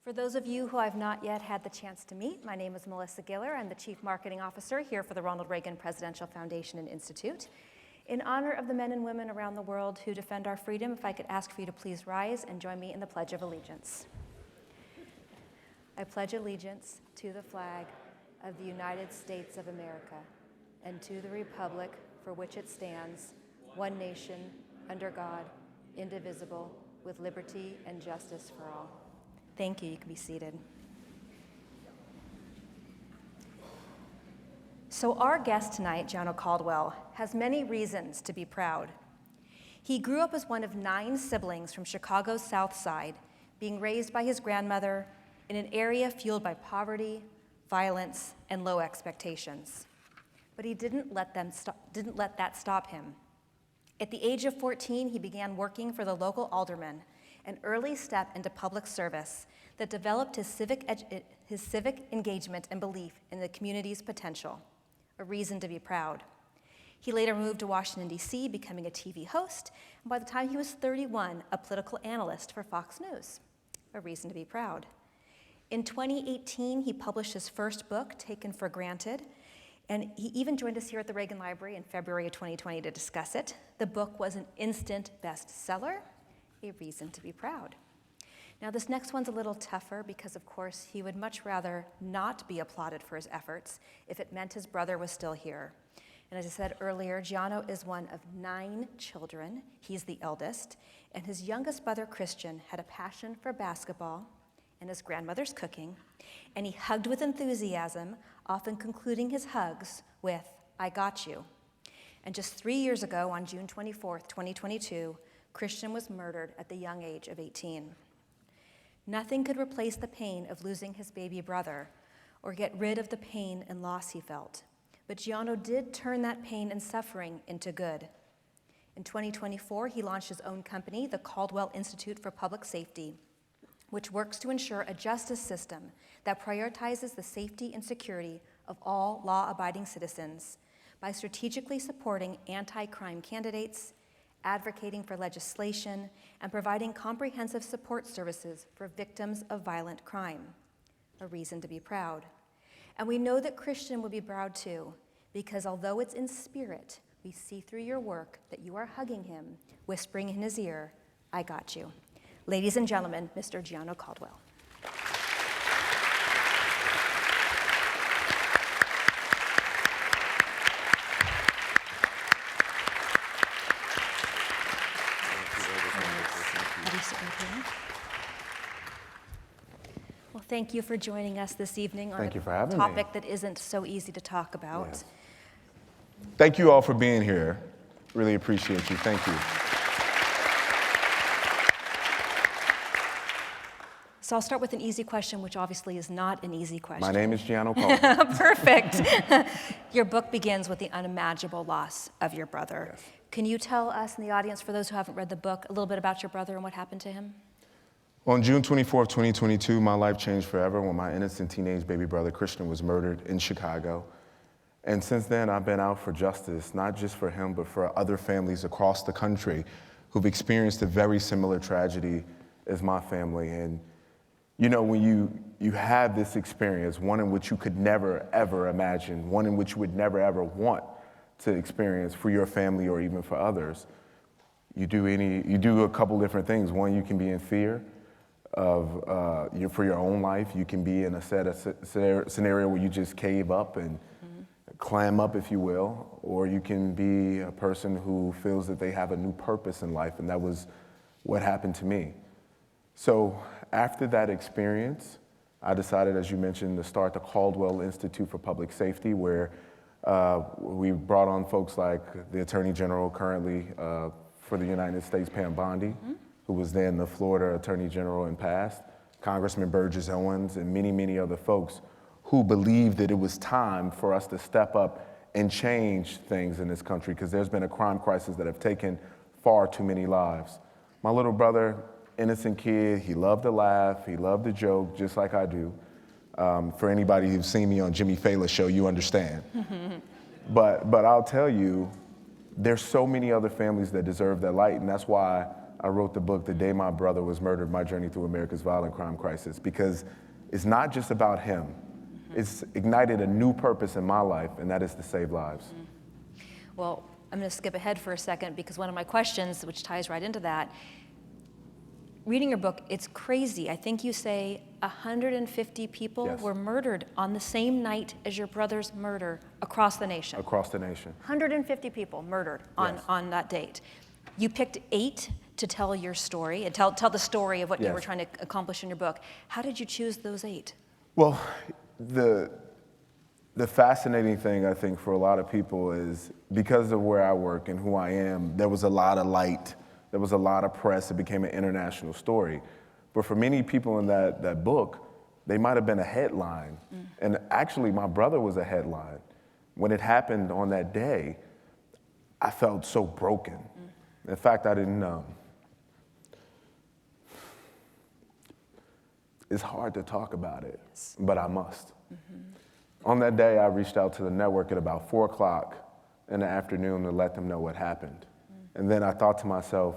For those of you who I've not yet had the chance to meet, my name is Melissa Giller. I'm the Chief Marketing Officer here for the Ronald Reagan Presidential Foundation and Institute. In honor of the men and women around the world who defend our freedom, if I could ask for you to please rise and join me in the Pledge of Allegiance. I pledge allegiance to the flag of the United States of America and to the republic for which it stands, one nation, under God, indivisible, with liberty and justice for all. Thank you. You can be seated. So our guest tonight, Gianno Caldwell, has many reasons to be proud. He grew up as one of 9 siblings from Chicago's South Side, being raised by his grandmother in an area fueled by poverty, violence, and low expectations. But he didn't let that stop him. At the age of 14, he began working for the local alderman, an early step into public service that developed his civic engagement and belief in the community's potential, a reason to be proud. He later moved to Washington, D.C., becoming a TV host, and by the time he was 31, a political analyst for Fox News, a reason to be proud. In 2018, he published his first book, Taken for Granted, and he even joined us here at the Reagan Library in February of 2020 to discuss it. The book was an instant bestseller, a reason to be proud. Now, this next one's a little tougher because, of course, he would much rather not be applauded for his efforts if it meant his brother was still here. And as I said earlier, Gianno is one of 9 children. He's the eldest, and his youngest brother, Christian, had a passion for basketball and his grandmother's cooking, and he hugged with enthusiasm, often concluding his hugs with, "I got you." And just 3 years ago, on June 24th, 2022, Christian was murdered at the young age of 18. Nothing could replace the pain of losing his baby brother or get rid of the pain and loss he felt. But Gianno did turn that pain and suffering into good. In 2024, he launched his own company, the Caldwell Institute for Public Safety, which works to ensure a justice system that prioritizes the safety and security of all law-abiding citizens by strategically supporting anti-crime candidates, advocating for legislation, and providing comprehensive support services for victims of violent crime, a reason to be proud. And we know that Christian will be proud too, because although it's in spirit, we see through your work that you are hugging him, whispering in his ear, "I got you." Ladies and gentlemen, Mr. Gianno Caldwell. Well, thank you for joining us this evening on a topic that isn't so easy to talk about. Yes. Thank you all for being here. Really appreciate you. Thank you. So I'll start with an easy question, which obviously is not an easy question. My name is Gianno Caldwell. Perfect. Your book begins with the unimaginable loss of your brother. Yes. Can you tell us in the audience, for those who haven't read the book, a little bit about your brother and what happened to him? Well, on June 24th, 2022, my life changed forever when my innocent teenage baby brother, Christian, was murdered in Chicago. And since then, I've been out for justice, not just for him, but for other families across the country who've experienced a very similar tragedy as my family. And you know, when you have this experience, one in which you could never, ever imagine, one in which you would never, ever want to experience for your family or even for others, you do a couple different things. One, you can be in fear for your own life. You can be in a scenario where you just cave up and clam up, if you will, or you can be a person who feels that they have a new purpose in life, and that was what happened to me. So after that experience, I decided, as you mentioned, to start the Caldwell Institute for Public Safety, where we brought on folks like the Attorney General currently for the United States, Pam Bondi, who was then the Florida Attorney General in past, Congressman Burgess Owens, and many, many other folks who believed that it was time for us to step up and change things in this country, because there's been a crime crisis that have taken far too many lives. My little brother, innocent kid, he loved to laugh, he loved to joke, just like I do. For anybody who's seen me on Jimmy Fallon's show, you understand. But I'll tell you, there's so many other families that deserve that light, and that's why I wrote the book, The Day My Brother Was Murdered, My Journey Through America's Violent Crime Crisis, because it's not just about him. It's ignited a new purpose in my life, and that is to save lives. Well, I'm going to skip ahead for a second because one of my questions, which ties right into that, reading your book, it's crazy. I think you say 150 people Yes. were murdered on the same night as your brother's murder across the nation. Across the nation. 150 people murdered Yes. on that date. You picked 8 to tell your story and tell the story of what you Yes. were trying to accomplish in your book. How did you choose those 8? Well, the fascinating thing, I think, for a lot of people is because of where I work and who I am, there was a lot of light, there was a lot of press, it became an international story. But for many people in that book, they might have been a headline. And actually, my brother was a headline. When it happened on that day, I felt so broken. In fact, I didn't know. It's hard to talk about it, but I must. On that day, I reached out to the network at about 4 o'clock in the afternoon to let them know what happened. And then I thought to myself,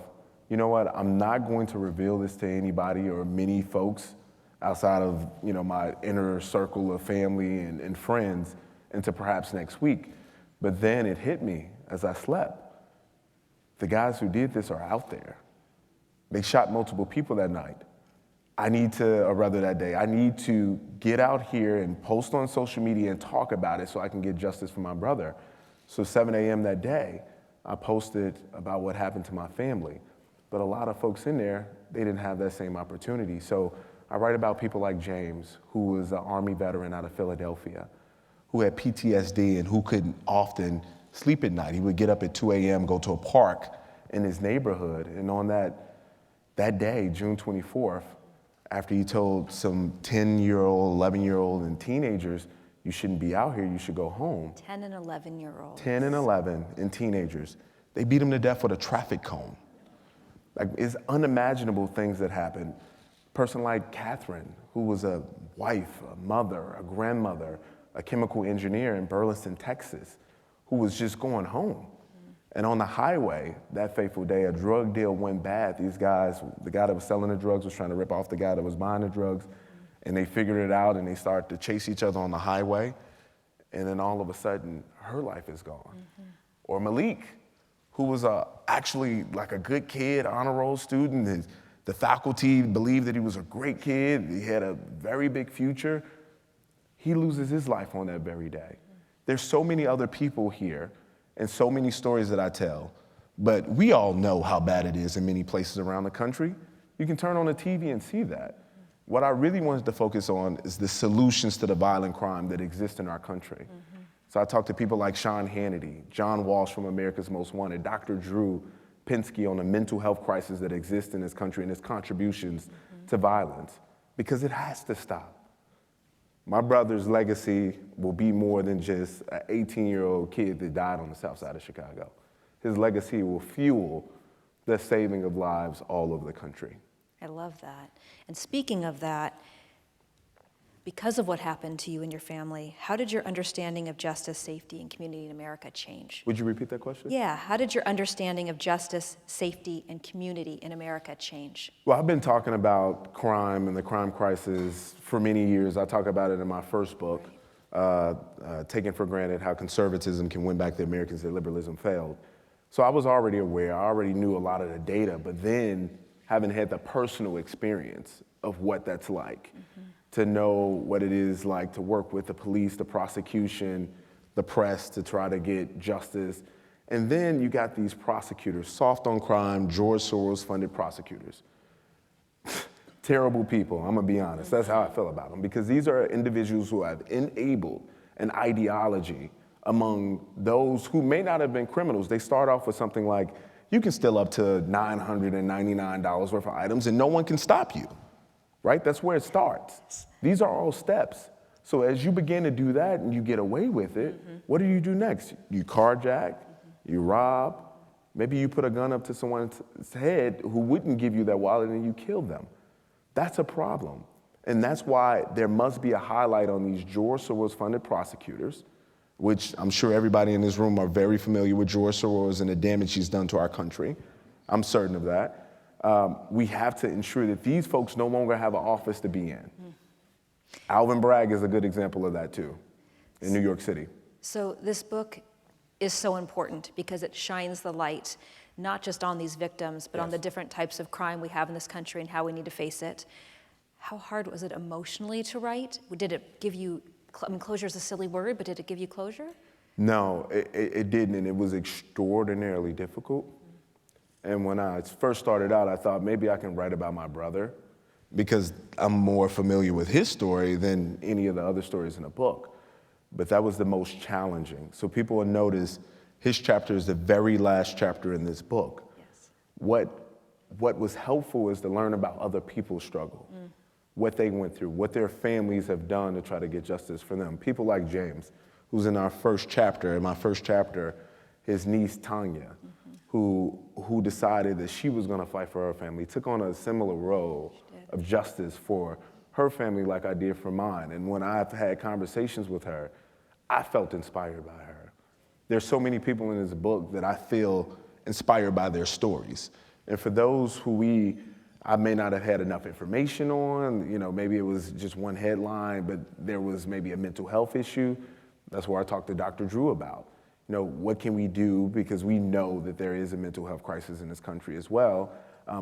you know what, I'm not going to reveal this to anybody or many folks outside of my inner circle of family and friends until perhaps next week. But then it hit me as I slept. The guys who did this are out there. They shot multiple people that night. That day, I need to get out here and post on social media and talk about it so I can get justice for my brother. So 7 a.m. that day, I posted about what happened to my family. But a lot of folks in there, they didn't have that same opportunity. So I write about people like James, who was an Army veteran out of Philadelphia, who had PTSD and who couldn't often sleep at night. He would get up at 2 a.m., go to a park in his neighborhood. And on that day, June 24th, after he told some 10-year-old, 11-year-old, and teenagers, you shouldn't be out here, you should go home. 10 and 11-year-olds. 10 and 11 and teenagers. They beat him to death with a traffic cone. Like, it's unimaginable things that happened. A person like Catherine, who was a wife, a mother, a grandmother, a chemical engineer in Burleson, Texas, who was just going home. And on the highway that fateful day, a drug deal went bad. These guys, the guy that was selling the drugs was trying to rip off the guy that was buying the drugs, and they figured it out and they started to chase each other on the highway. And then all of a sudden, her life is gone. Or Malik, who was actually like a good kid, honor roll student. The faculty believed that he was a great kid. He had a very big future. He loses his life on that very day. There's so many other people here and so many stories that I tell, but we all know how bad it is in many places around the country. You can turn on the TV and see that. What I really wanted to focus on is the solutions to the violent crime that exist in our country. So I talked to people like Sean Hannity, John Walsh from America's Most Wanted, Dr. Drew Pinsky on the mental health crisis that exists in this country and its contributions to violence, because it has to stop. My brother's legacy will be more than just an 18-year-old kid that died on the south side of Chicago. His legacy will fuel the saving of lives all over the country. I love that. And speaking of that, because of what happened to you and your family, how did your understanding of justice, safety, and community in America change? Would you repeat that question? Yeah, how did your understanding of justice, safety, and community in America change? Well, I've been talking about crime and the crime crisis for many years. I talk about it in my first book, Taking for Granted How Conservatism Can Win Back the Americans That Liberalism Failed. So I was already aware, I already knew a lot of the data, but then having had the personal experience of what that's like, to know what it is like to work with the police, the prosecution, the press to try to get justice. And then you got these prosecutors, soft on crime, George Soros-funded prosecutors. Terrible people, I'm gonna be honest. That's how I feel about them, because these are individuals who have enabled an ideology among those who may not have been criminals. They start off with something like, you can steal up to $999 worth of items and no one can stop you. Right? That's where it starts. These are all steps. So as you begin to do that and you get away with it, what do you do next? You carjack, you rob, maybe you put a gun up to someone's head who wouldn't give you that wallet and you kill them. That's a problem. And that's why there must be a highlight on these George Soros-funded prosecutors, which I'm sure everybody in this room are very familiar with George Soros and the damage he's done to our country. I'm certain of that. we have to ensure that these folks no longer have an office to be in. Alvin Bragg is a good example of that too, in New York City. So this book is so important because it shines the light not just on these victims, but on the different types of crime we have in this country and how we need to face it. How hard was it emotionally to write? Did it give you, I mean, closure is a silly word, but did it give you closure? No, it didn't, and it was extraordinarily difficult. And when I first started out, I thought maybe I can write about my brother because I'm more familiar with his story than any of the other stories in the book. But that was the most challenging. So people will notice his chapter is the very last chapter in this book. Yes. What was helpful is to learn about other people's struggle, what they went through, what their families have done to try to get justice for them. People like James, who's in our first chapter, in my first chapter, his niece Tanya, who decided that she was gonna fight for her family, took on a similar role of justice for her family like I did for mine. And when I've had conversations with her, I felt inspired by her. There's so many people in this book that I feel inspired by their stories. And for those who I may not have had enough information on, maybe it was just one headline, but there was maybe a mental health issue. That's where I talked to Dr. Drew about. What can we do, because we know that there is a mental health crisis in this country as well.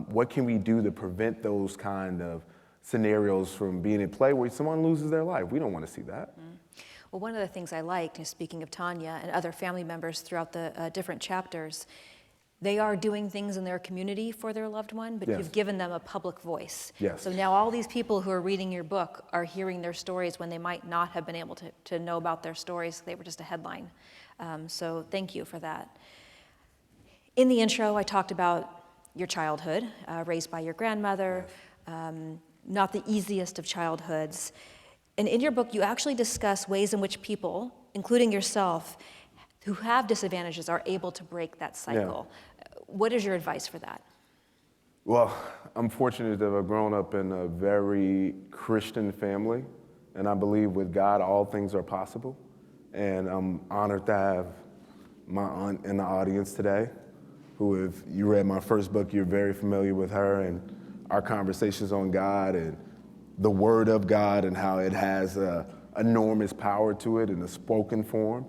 What can we do to prevent those kind of scenarios from being in play where someone loses their life? We don't want to see that. Well, one of the things I liked, speaking of Tanya and other family members throughout the different chapters, they are doing things in their community for their loved one, but you've given them a public voice. Yes. So now all these people who are reading your book are hearing their stories when they might not have been able to know about their stories. They were just a headline. So thank you for that. In the intro, I talked about your childhood, raised by your grandmother, not the easiest of childhoods. And in your book, you actually discuss ways in which people, including yourself, who have disadvantages are able to break that cycle. What is your advice for that? Well, I'm fortunate to have grown up in a very Christian family, and I believe with God, all things are possible. And I'm honored to have my aunt in the audience today, who, if you read my first book, you're very familiar with her and our conversations on God and the Word of God and how it has enormous power to it in the spoken form.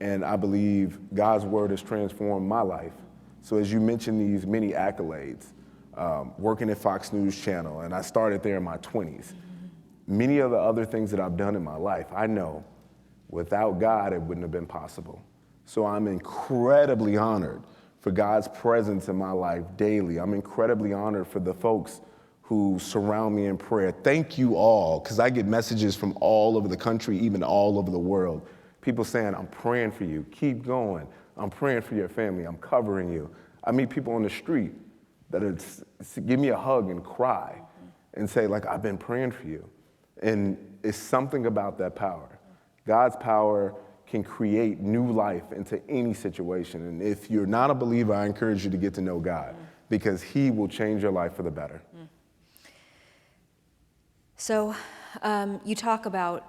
And I believe God's Word has transformed my life. So as you mentioned these many accolades, working at Fox News Channel, and I started there in my 20s. Many of the other things that I've done in my life, I know without God, it wouldn't have been possible. So I'm incredibly honored for God's presence in my life daily. I'm incredibly honored for the folks who surround me in prayer. Thank you all, because I get messages from all over the country, even all over the world. People saying, I'm praying for you, keep going. I'm praying for your family, I'm covering you. I meet people on the street that give me a hug and cry and say, like, I've been praying for you. And it's something about that power. God's power can create new life into any situation. And if you're not a believer, I encourage you to get to know God, because He will change your life for the better. So you talk about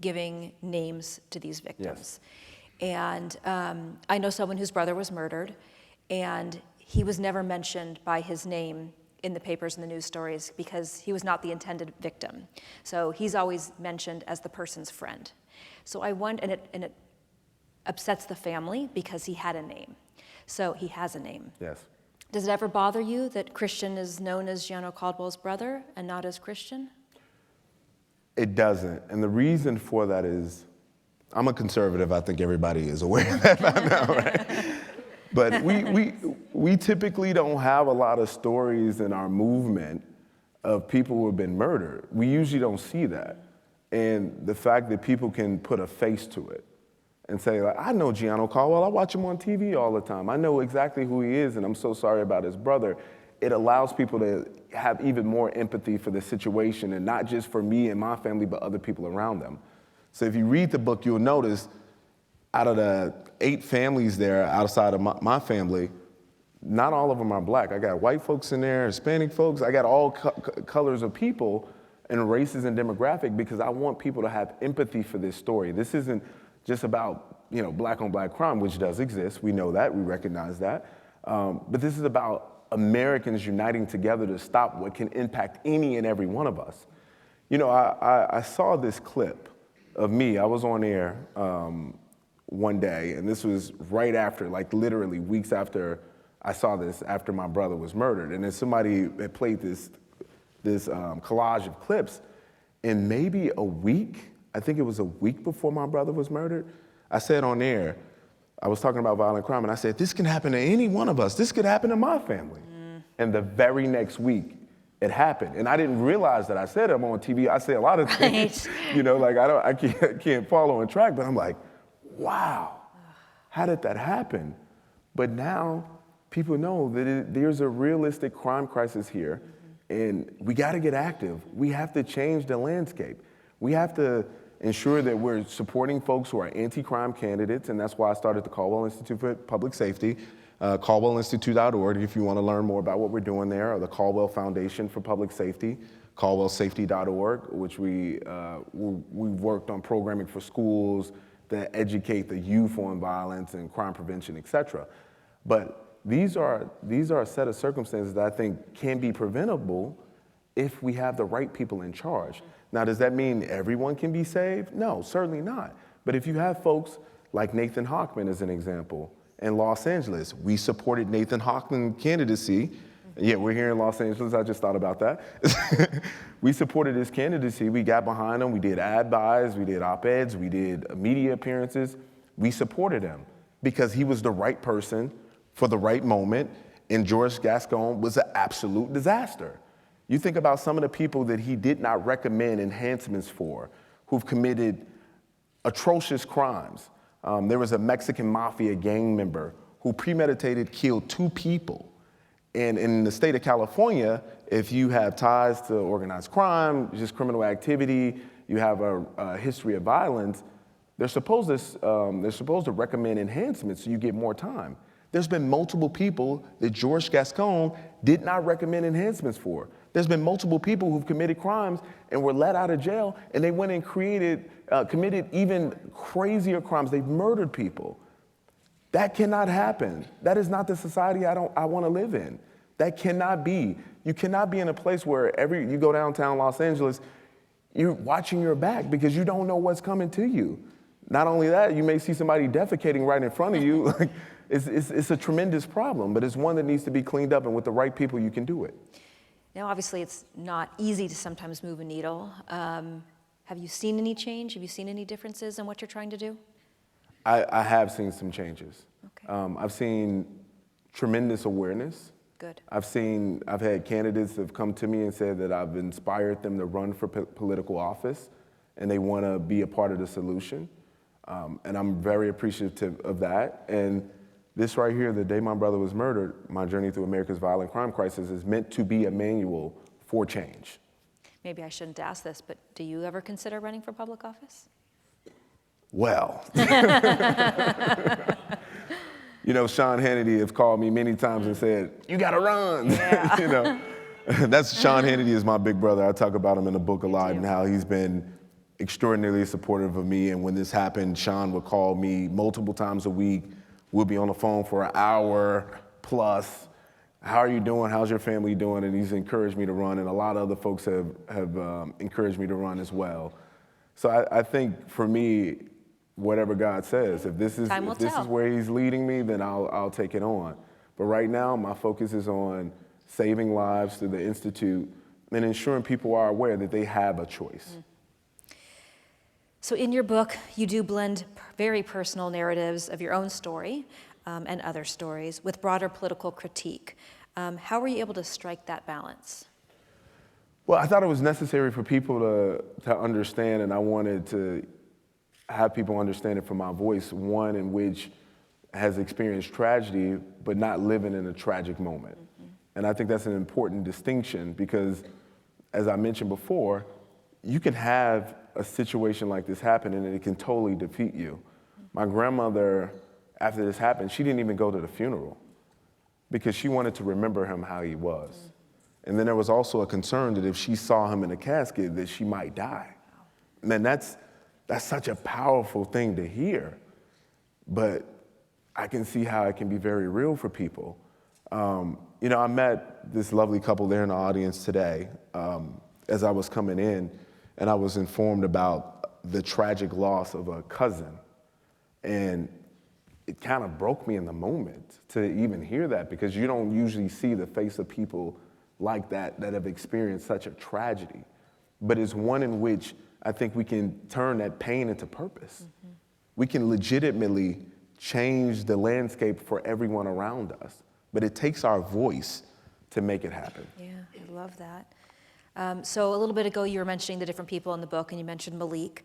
giving names to these victims. And I know someone whose brother was murdered, and he was never mentioned by his name in the papers and the news stories because he was not the intended victim. So he's always mentioned as the person's friend. So I wonder, and it upsets the family because he had a name. So he has a name. Yes. Does it ever bother you that Christian is known as Gianno Caldwell's brother and not as Christian? It doesn't. And the reason for that is, I'm a conservative. I think everybody is aware of that by now, right? But we typically don't have a lot of stories in our movement of people who have been murdered. We usually don't see that. And the fact that people can put a face to it and say, like, I know Gianno Caldwell, I watch him on TV all the time. I know exactly who he is, and I'm so sorry about his brother. It allows people to have even more empathy for the situation, and not just for me and my family, but other people around them. So if you read the book, you'll notice out of the 8 families there outside of my family, not all of them are black. I got white folks in there, Hispanic folks. I got all colors of people and races and demographic, because I want people to have empathy for this story. This isn't just about, black on black crime, which does exist. We know that, we recognize that. But this is about Americans uniting together to stop what can impact any and every one of us. You know, I saw this clip of me. I was on air one day, and this was right after, like literally weeks after I saw this, after my brother was murdered. And then somebody had played this collage of clips, and maybe a week, I think it was a week before my brother was murdered, I said on air, I was talking about violent crime, and I said, this can happen to any one of us. This could happen to my family. And the very next week, it happened. And I didn't realize that I said it. I'm on TV. I say a lot of things, you know, like I can't follow and track, but I'm like, wow, how did that happen? But now people know that there's a realistic crime crisis here, and we got to get active. We have to change the landscape. We have to ensure that we're supporting folks who are anti-crime candidates, and that's why I started the Cwell Institute for Public Safety, caldwellinstitute.org if you want to learn more about what we're doing there, or the Caldwell Foundation for Public Safety, caldwellsafety.org, which we've worked on programming for schools that educate the youth on violence and crime prevention, et cetera. But these are a set of circumstances that I think can be preventable if we have the right people in charge. Now, does that mean everyone can be saved? No, certainly not. But if you have folks like Nathan Hochman as an example, in Los Angeles, we supported Nathan Hochman's candidacy. Yeah, we're here in Los Angeles, I just thought about that. We supported his candidacy, we got behind him, we did ad buys, we did op-eds, we did media appearances. We supported him because he was the right person for the right moment, and George Gascon was an absolute disaster. You think about some of the people that he did not recommend enhancements for, who've committed atrocious crimes. There was a Mexican mafia gang member who premeditated killed 2 people. And in the state of California, if you have ties to organized crime, just criminal activity, you have a history of violence, they're supposed to recommend enhancements so you get more time. There's been multiple people that George Gascon did not recommend enhancements for. There's been multiple people who've committed crimes and were let out of jail, and they went and committed even crazier crimes. They've murdered people. That cannot happen. That is not the society I want to live in. That cannot be. You cannot be in a place where you go downtown Los Angeles, you're watching your back because you don't know what's coming to you. Not only that, you may see somebody defecating right in front of you. Like, it's a tremendous problem, but it's one that needs to be cleaned up, and with the right people, you can do it. Now, obviously, it's not easy to sometimes move a needle. Have you seen any change? Have you seen any differences in what you're trying to do? I have seen some changes. Okay. I've seen tremendous awareness. Good. I've had candidates that have come to me and said that I've inspired them to run for political office, and they want to be a part of the solution. And I'm very appreciative of that. And this right here, the day my brother was murdered, my journey through America's violent crime crisis, is meant to be a manual for change. Maybe I shouldn't ask this, but do you ever consider running for public office? Well, you know, Sean Hannity has called me many times and said, you gotta run. Yeah. You know, Sean Hannity is my big brother. I talk about him in the book a lot and how he's been extraordinarily supportive of me. And when this happened, Sean would call me multiple times a week. We'll be on the phone for an hour plus. How are you doing? How's your family doing? And he's encouraged me to run, and a lot of other folks have encouraged me to run as well. So I think for me, whatever God says, if this is where he's leading me, then I'll take it on. But right now, my focus is on saving lives through the Institute and ensuring people are aware that they have a choice. So in your book, you do blend very personal narratives of your own story and other stories with broader political critique. How were you able to strike that balance? Well, I thought it was necessary for people to understand, and I wanted to have people understand it from my voice, one in which has experienced tragedy, but not living in a tragic moment. And I think that's an important distinction because, as I mentioned before, you can have a situation like this happen and it can totally defeat you. My grandmother, after this happened, she didn't even go to the funeral because she wanted to remember him how he was. And then there was also a concern that if she saw him in a casket, that she might die. Man, that's such a powerful thing to hear. But I can see how it can be very real for people. I met this lovely couple there in the audience today as I was coming in, and I was informed about the tragic loss of a cousin. And it kind of broke me in the moment to even hear that, because you don't usually see the face of people like that have experienced such a tragedy. But it's one in which I think we can turn that pain into purpose. Mm-hmm. We can legitimately change the landscape for everyone around us. But it takes our voice to make it happen. Yeah, I love that. So a little bit ago, you were mentioning the different people in the book, and you mentioned Malik.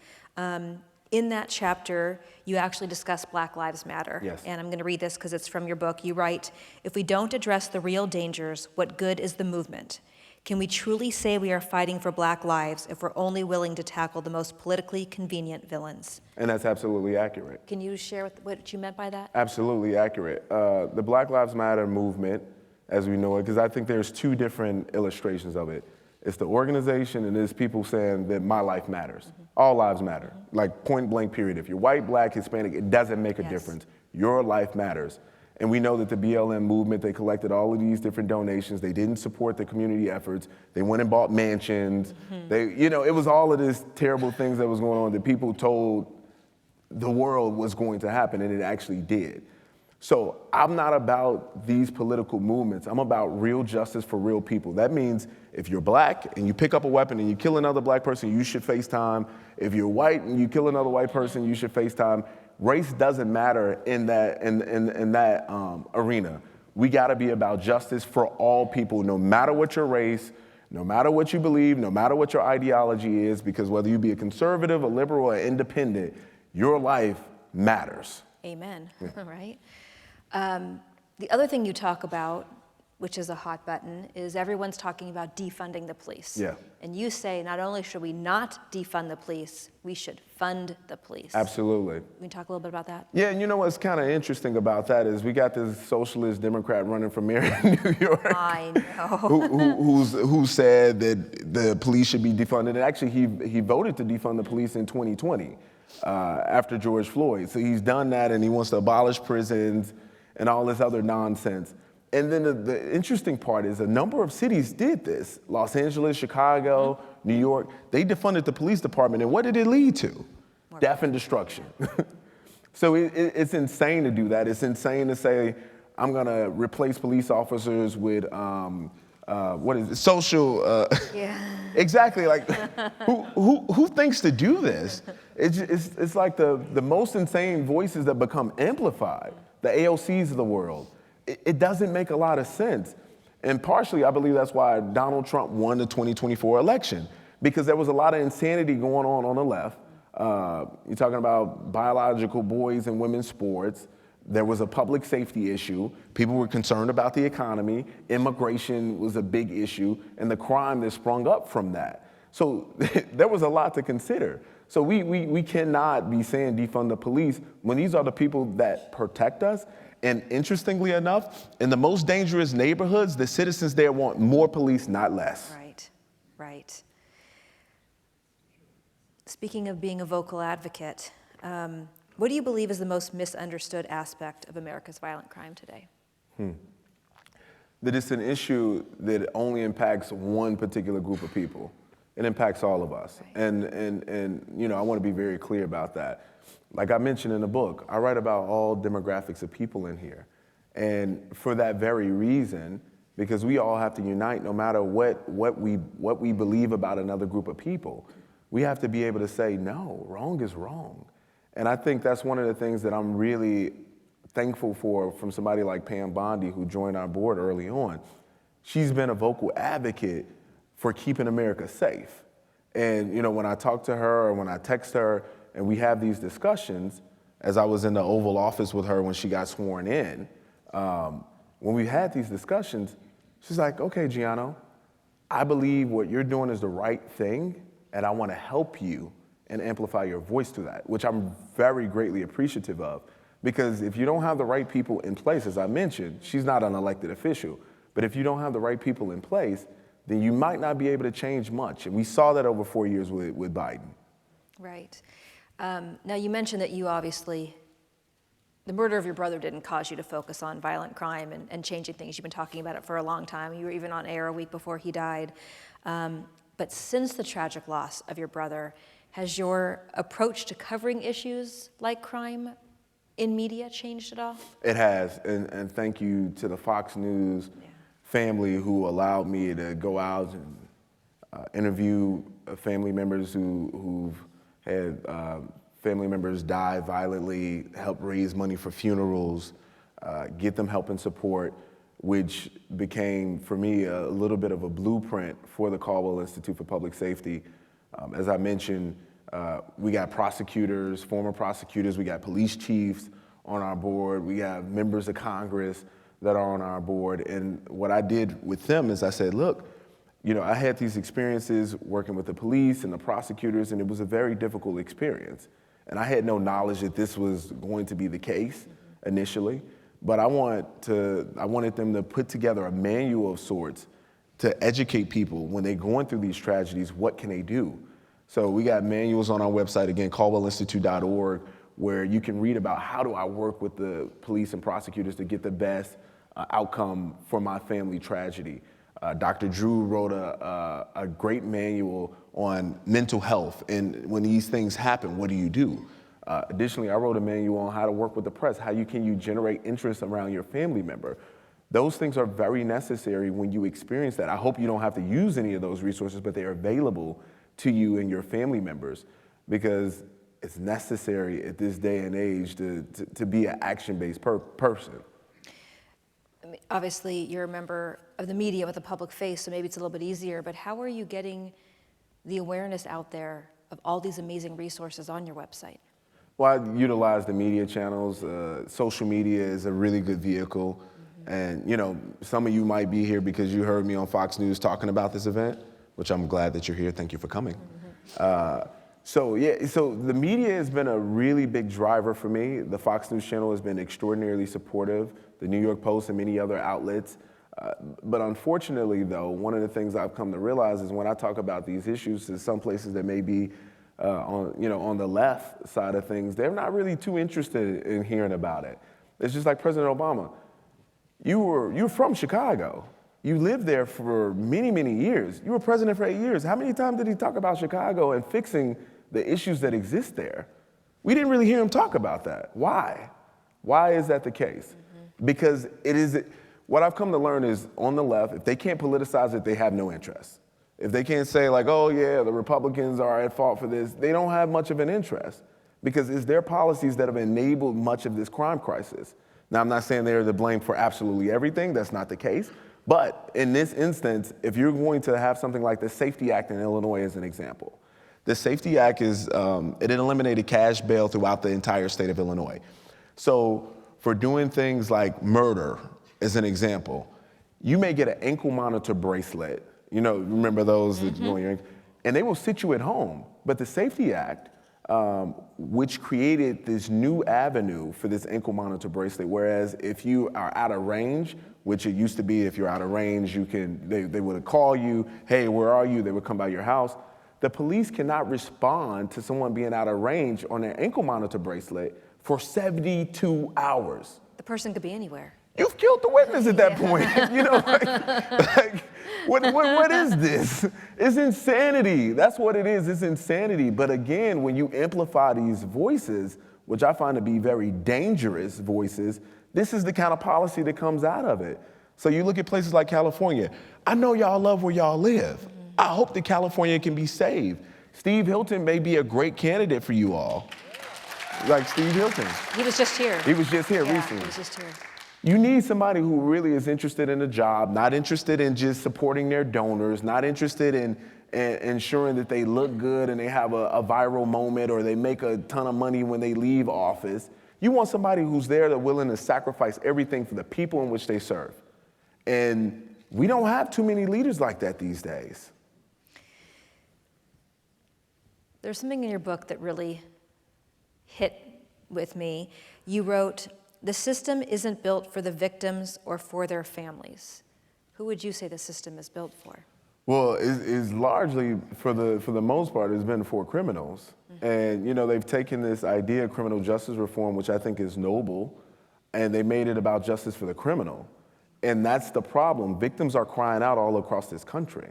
In that chapter, you actually discuss Black Lives Matter. Yes. And I'm going to read this because it's from your book. You write, "If we don't address the real dangers, what good is the movement? Can we truly say we are fighting for Black lives if we're only willing to tackle the most politically convenient villains?" And that's absolutely accurate. Can you share what you meant by that? Absolutely accurate. The Black Lives Matter movement, as we know it, because I think there's two different illustrations of it. It's the organization, and there's people saying that my life matters. Mm-hmm. All lives matter, like point blank period. If you're white, black, Hispanic, it doesn't make a difference. Your life matters. And we know that the BLM movement, they collected all of these different donations. They didn't support the community efforts. They went and bought mansions. Mm-hmm. It was all of these terrible things that was going on that people told the world was going to happen, and it actually did. So I'm not about these political movements. I'm about real justice for real people. That means if you're black and you pick up a weapon and you kill another black person, you should face time. If you're white and you kill another white person, you should face time. Race doesn't matter in that arena. We gotta be about justice for all people, no matter what your race, no matter what you believe, no matter what your ideology is, because whether you be a conservative, a liberal, or independent, your life matters. Amen, right? The other thing you talk about, which is a hot button, is everyone's talking about defunding the police. Yeah. And you say not only should we not defund the police, we should fund the police. Absolutely. Can we talk a little bit about that? Yeah, and you know what's kind of interesting about that is we got this socialist Democrat running for mayor in New York. I know. who said that the police should be defunded. And actually, he voted to defund the police in 2020 after George Floyd. So he's done that, and he wants to abolish prisons and all this other nonsense. And then the interesting part is a number of cities did this. Los Angeles, Chicago, New York, they defunded the police department. And what did it lead to? Death and destruction. So it's insane to do that. It's insane to say, I'm gonna replace police officers with, what is it, social, Yeah. Exactly, like, who thinks to do this? It's like the most insane voices that become amplified, the AOCs of the world. It doesn't make a lot of sense. And partially, I believe that's why Donald Trump won the 2024 election, because there was a lot of insanity going on the left. You're talking about biological boys and women's sports. There was a public safety issue. People were concerned about the economy. Immigration was a big issue, and the crime that sprung up from that. So there was a lot to consider. So we cannot be saying defund the police when these are the people that protect us. And interestingly enough, in the most dangerous neighborhoods, the citizens there want more police, not less. Right, right. Speaking of being a vocal advocate, what do you believe is the most misunderstood aspect of America's violent crime today? That it's an issue that only impacts one particular group of people. It impacts all of us. Right. And I want to be very clear about that. Like I mentioned in the book, I write about all demographics of people in here. And for that very reason, because we all have to unite no matter what we believe about another group of people, we have to be able to say, no, wrong is wrong. And I think that's one of the things that I'm really thankful for from somebody like Pam Bondi, who joined our board early on. She's been a vocal advocate for keeping America safe. And when I talk to her or when I text her and we have these discussions, as I was in the Oval Office with her when she got sworn in, when we had these discussions, she's like, okay, Gianno, I believe what you're doing is the right thing, and I want to help you and amplify your voice to that, which I'm very greatly appreciative of. Because if you don't have the right people in place, as I mentioned, she's not an elected official, but if you don't have the right people in place, then you might not be able to change much. And we saw that over 4 years with Biden. Right. Now, you mentioned that you obviously the murder of your brother didn't cause you to focus on violent crime and changing things. You've been talking about it for a long time. You were even on air a week before he died. But since the tragic loss of your brother, has your approach to covering issues like crime in media changed at all? It has, and thank you to the Fox News family who allowed me to go out and interview family members who've had family members die violently, help raise money for funerals, get them help and support, which became, for me, a little bit of a blueprint for the Caldwell Institute for Public Safety. As I mentioned, we got prosecutors, former prosecutors, we got police chiefs on our board, we have members of Congress that are on our board. And what I did with them is I said, look, I had these experiences working with the police and the prosecutors, and it was a very difficult experience. And I had no knowledge that this was going to be the case initially, but I wanted them to put together a manual of sorts to educate people when they're going through these tragedies, what can they do? So we got manuals on our website, again, caldwellinstitute.org, where you can read about how do I work with the police and prosecutors to get the best outcome for my family tragedy. Dr. Drew wrote a great manual on mental health, and when these things happen, what do you do? Additionally, I wrote a manual on how to work with the press, how can you generate interest around your family member. Those things are very necessary when you experience that. I hope you don't have to use any of those resources, but they are available to you and your family members, because it's necessary at this day and age to be an action-based person. I mean, obviously, you're a member of the media with a public face, so maybe it's a little bit easier, but how are you getting the awareness out there of all these amazing resources on your website? Well, I utilize the media channels. Social media is a really good vehicle. And, some of you might be here because you heard me on Fox News talking about this event, which I'm glad that you're here. Thank you for coming. So the media has been a really big driver for me. The Fox News channel has been extraordinarily supportive, the New York Post and many other outlets. But unfortunately, though, one of the things I've come to realize is when I talk about these issues to some places that may be on the left side of things, they're not really too interested in hearing about it. It's just like President Obama. You're from Chicago. You lived there for many, many years. You were president for 8 years. How many times did he talk about Chicago and fixing the issues that exist there? We didn't really hear him talk about that. Why? Why is that the case? Because what I've come to learn is on the left, if they can't politicize it, they have no interest. If they can't say like, oh yeah, the Republicans are at fault for this, they don't have much of an interest, because it's their policies that have enabled much of this crime crisis. Now, I'm not saying they're to blame for absolutely everything. That's not the case. But in this instance, if you're going to have something like the Safety Act in Illinois as an example, the Safety Act it eliminated cash bail throughout the entire state of Illinois. So for doing things like murder, as an example, you may get an ankle monitor bracelet. Remember those that go on your ankle? And they will sit you at home. But the Safety Act, which created this new avenue for this ankle monitor bracelet, whereas if you are out of range, which it used to be if you're out of range, they would call you, hey, where are you? They would come by your house. The police cannot respond to someone being out of range on their ankle monitor bracelet for 72 hours. The person could be anywhere. You've killed the witness at that point. What is this? It's insanity. That's what it is. It's insanity. But again, when you amplify these voices, which I find to be very dangerous voices, this is the kind of policy that comes out of it. So you look at places like California. I know y'all love where y'all live. I hope that California can be saved. Steve Hilton may be a great candidate for you all. Like Steve Hilton. He was just here. He was just here recently. He was just here. You need somebody who really is interested in the job, not interested in just supporting their donors, not interested in ensuring that they look good and they have a viral moment or they make a ton of money when they leave office. You want somebody who's there that's willing to sacrifice everything for the people in which they serve. And we don't have too many leaders like that these days. There's something in your book that really hit with me. You wrote, "The system isn't built for the victims or for their families." Who would you say the system is built for? Well, it's largely, for the most part, it's been for criminals. And, they've taken this idea of criminal justice reform, which I think is noble, and they made it about justice for the criminal. And that's the problem. Victims are crying out all across this country.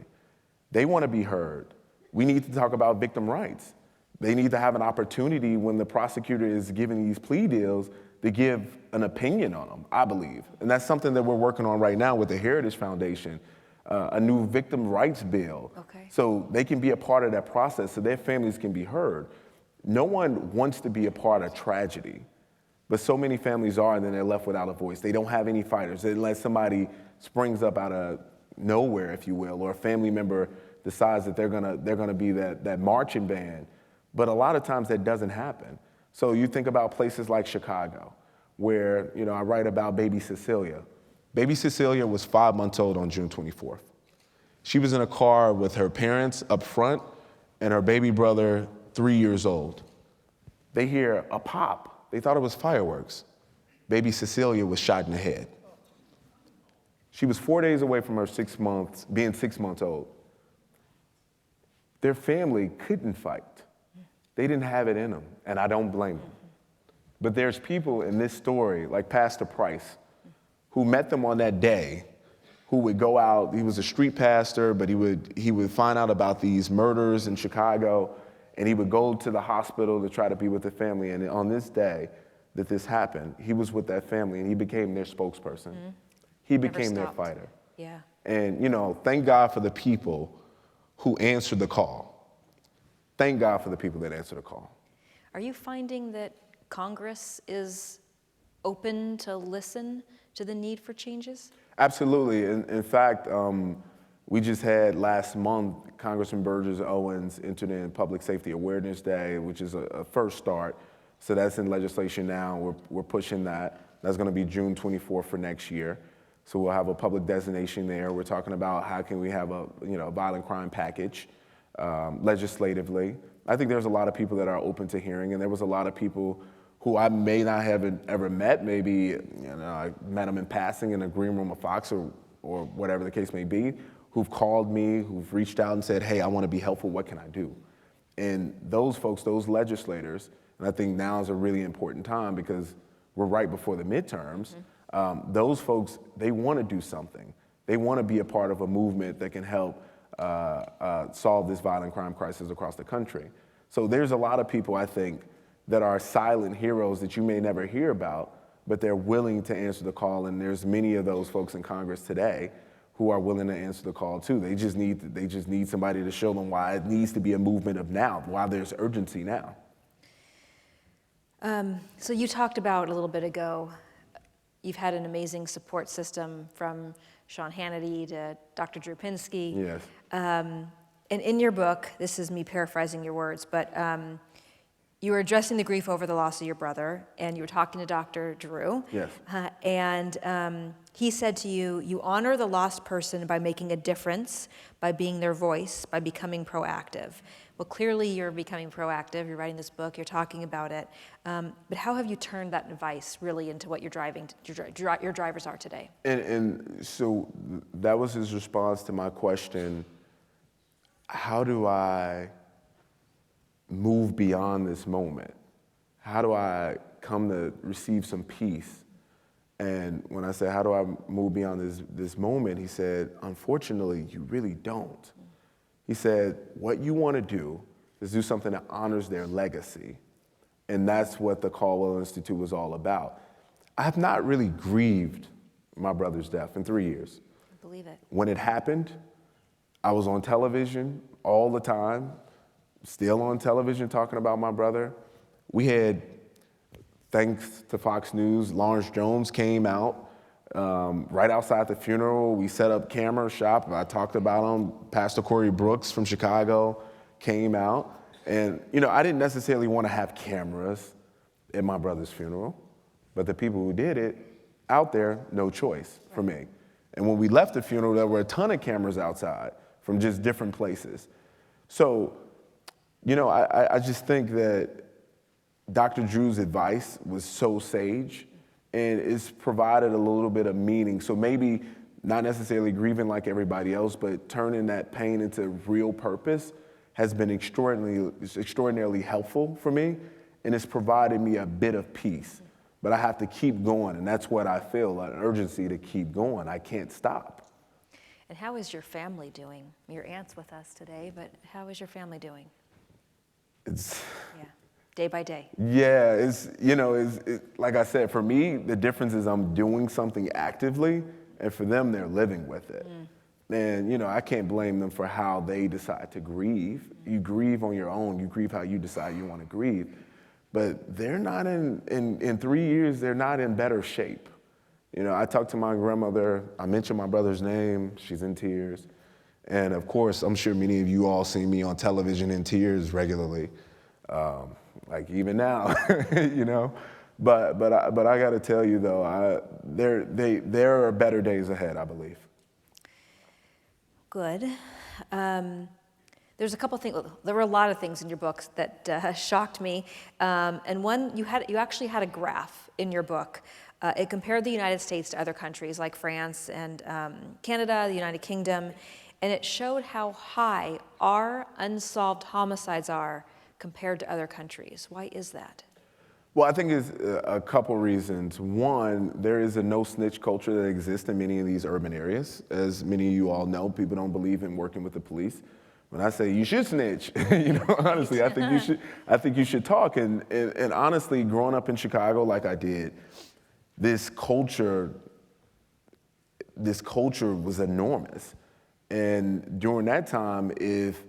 They want to be heard. We need to talk about victim rights. They need to have an opportunity when the prosecutor is giving these plea deals to give an opinion on them, I believe. And that's something that we're working on right now with the Heritage Foundation, a new victim rights bill. Okay. So they can be a part of that process so their families can be heard. No one wants to be a part of tragedy, but so many families are, and then they're left without a voice. They don't have any fighters unless somebody springs up out of nowhere, if you will, or a family member decides that they're gonna be that marching band. But a lot of times that doesn't happen. So you think about places like Chicago, where I write about baby Cecilia. Baby Cecilia was 5 months old on June 24th. She was in a car with her parents up front and her baby brother, 3 years old. They hear a pop. They thought it was fireworks. Baby Cecilia was shot in the head. She was 4 days away from her being 6 months old. Their family couldn't fight. They didn't have it in them, and I don't blame them. But there's people in this story, like Pastor Price, who met them on that day, who would go out. He was a street pastor, but he would find out about these murders in Chicago, and he would go to the hospital to try to be with the family. And on this day that this happened, he was with that family, and he became their spokesperson. Mm-hmm. He became their fighter. Yeah. And thank God for the people who answered the call. Thank God for the people that answered the call. Are you finding that Congress is open to listen to the need for changes? Absolutely. In fact, we just had last month, Congressman Burgess Owens entered in Public Safety Awareness Day, which is a first start. So that's in legislation now. We're pushing that. That's going to be June 24th for next year. So we'll have a public designation there. We're talking about how can we have a violent crime package legislatively. I think there's a lot of people that are open to hearing, and there was a lot of people who I may not have ever met. Maybe I met them in passing in a green room of Fox or whatever the case may be, who've called me, who've reached out and said, hey, I want to be helpful, what can I do? And those folks, those legislators, and I think now is a really important time because we're right before the midterms, those folks, they want to do something. They want to be a part of a movement that can help solve this violent crime crisis across the country. So there's a lot of people, I think, that are silent heroes that you may never hear about, but they're willing to answer the call, and there's many of those folks in Congress today who are willing to answer the call too. They just need somebody to show them why it needs to be a movement of now, why there's urgency now. So you talked about a little bit ago, you've had an amazing support system from Sean Hannity to Dr. Drew Pinsky. Yes. And in your book, this is me paraphrasing your words, but you were addressing the grief over the loss of your brother, and you were talking to Dr. Drew. Yes. And he said to you, you honor the lost person by making a difference, by being their voice, by becoming proactive. Well, clearly you're becoming proactive. You're writing this book. You're talking about it. But how have you turned that advice really into what your drivers are today? And so that was his response to my question, how do I move beyond this moment? How do I come to receive some peace? And when I said, how do I move beyond this moment, he said, unfortunately, you really don't. He said, what you want to do is do something that honors their legacy. And that's what the Cwell Institute was all about. I have not really grieved my brother's death in 3 years. I believe it. When it happened, I was on television all the time, still on television talking about my brother. We had, thanks to Fox News, Lawrence Jones came out right outside the funeral. We set up camera shop. I talked about him. Pastor Corey Brooks from Chicago came out. And, I didn't necessarily want to have cameras at my brother's funeral, but the people who did it out there, no choice for me. And when we left the funeral, there were a ton of cameras outside from just different places. So, I just think that Dr. Drew's advice was so sage, and it's provided a little bit of meaning. So maybe not necessarily grieving like everybody else, but turning that pain into real purpose has been extraordinarily helpful for me, and it's provided me a bit of peace. But I have to keep going, and that's what I feel, an urgency to keep going. I can't stop. And how is your family doing? Your aunt's with us today, but how is your family doing? It's day by day. Yeah, it's like I said, for me, the difference is I'm doing something actively, and for them, they're living with it. And I can't blame them for how they decide to grieve. You grieve on your own. You grieve how you decide you want to grieve. But they're not in 3 years, they're not in better shape. I talked to my grandmother. I mentioned my brother's name. She's in tears. And of course, I'm sure many of you all see me on television in tears regularly, like even now, But I got to tell you though, there are better days ahead, I believe. Good. There's a couple things. There were a lot of things in your books that shocked me, and one you actually had a graph in your book. It compared the United States to other countries like France and Canada, the United Kingdom, and it showed how high our unsolved homicides are compared to other countries. Why is that? Well, I think it's a couple reasons. One, there is a no snitch culture that exists in many of these urban areas. As many of you all know, people don't believe in working with the police. When I say you should snitch, honestly, I think you should talk. And honestly, growing up in Chicago like I did, this culture was enormous. And during that time, if,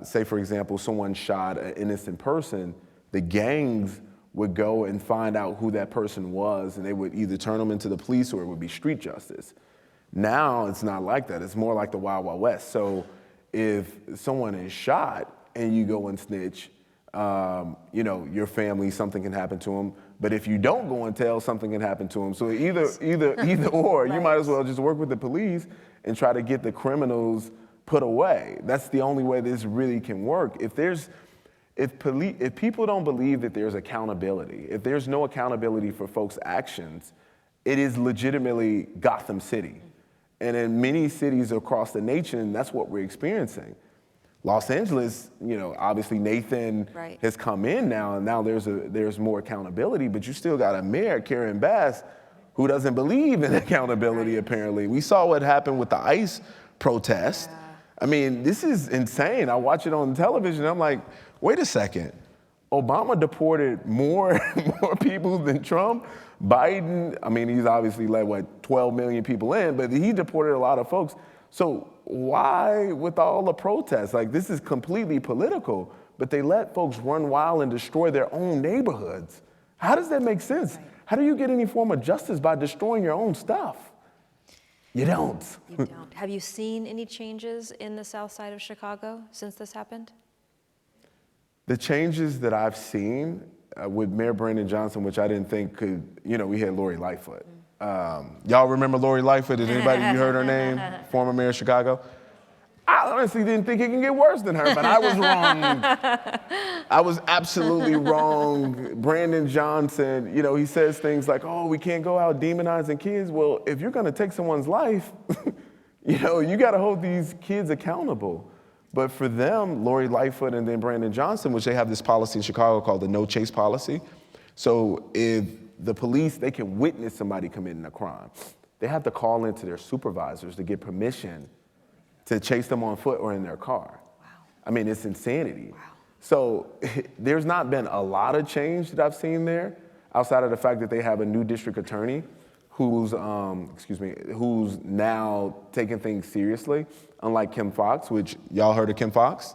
say for example, someone shot an innocent person, the gangs would go and find out who that person was, and they would either turn them into the police or it would be street justice. Now it's not like that. It's more like the Wild Wild West. So if someone is shot and you go and snitch, your family, something can happen to them. But if you don't go and tell, something can happen to them. So either or, right. You might as well just work with the police and try to get the criminals put away. That's the only way this really can work. If people don't believe that there's accountability, if there's no accountability for folks' actions, it is legitimately Gotham City. And in many cities across the nation, that's what we're experiencing. Los Angeles, obviously Nathan right. has come in now, and now there's more accountability, but you still got a mayor, Karen Bass, who doesn't believe in accountability, right. Apparently. We saw what happened with the ICE protest. Yeah. I mean, this is insane. I watch it on television, I'm like, wait a second. Obama deported more people than Trump. Biden, I mean, he's obviously let, 12 million people in, but he deported a lot of folks. So why, with all the protests, this is completely political, but they let folks run wild and destroy their own neighborhoods. How does that make sense? Right. How do you get any form of justice by destroying your own stuff? You don't. You don't. Have you seen any changes in the south side of Chicago since this happened? The changes that I've seen with Mayor Brandon Johnson, which I didn't think could, we had Lori Lightfoot. Y'all remember Lori Lightfoot? Did anybody, you heard her name? Former mayor of Chicago? I honestly didn't think it can get worse than her, but I was wrong. I was absolutely wrong. Brandon Johnson, he says things like, oh, we can't go out demonizing kids. Well, if you're gonna take someone's life, you gotta hold these kids accountable. But for them, Lori Lightfoot and then Brandon Johnson, which they have this policy in Chicago called the no chase policy. So if the police, they can witness somebody committing a crime, they have to call into their supervisors to get permission to chase them on foot or in their car. Wow. I mean, it's insanity. Wow. So there's not been a lot of change that I've seen there, outside of the fact that they have a new district attorney who's now taking things seriously, unlike Kim Foxx, which y'all heard of Kim Foxx?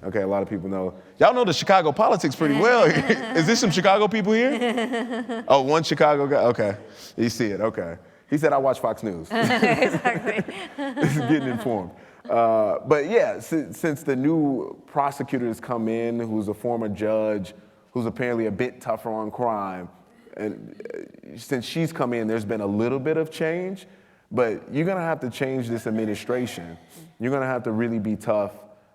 Okay, a lot of people know. Y'all know the Chicago politics pretty well. Is this some Chicago people here? Oh, one Chicago guy, okay. You see it, okay. He said, I watch Fox News. Exactly. Getting informed. But yeah, since the new prosecutor has come in, who's a former judge, who's apparently a bit tougher on crime, and since she's come in, there's been a little bit of change, but you're gonna have to change this administration. You're gonna have to really be tough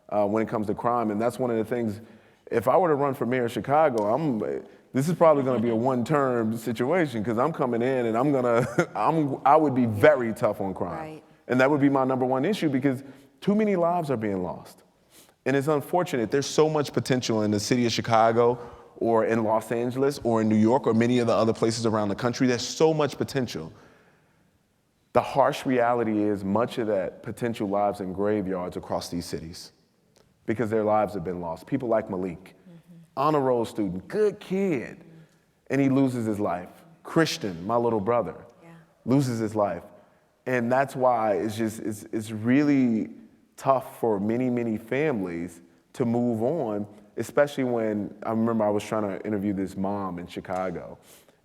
when it comes to crime, and that's one of the things, if I were to run for mayor of Chicago, this is probably gonna be a one-term situation because I'm coming in and I would be very tough on crime. Right. And that would be my number one issue because too many lives are being lost. And it's unfortunate. There's so much potential in the city of Chicago or in Los Angeles or in New York or many of the other places around the country. There's so much potential. The harsh reality is much of that potential lives in graveyards across these cities because their lives have been lost. People like Malik, honor roll student, good kid, and he loses his life. Christian, my little brother, loses his life. And that's why it's really tough for many, many families to move on, especially when, I remember I was trying to interview this mom in Chicago,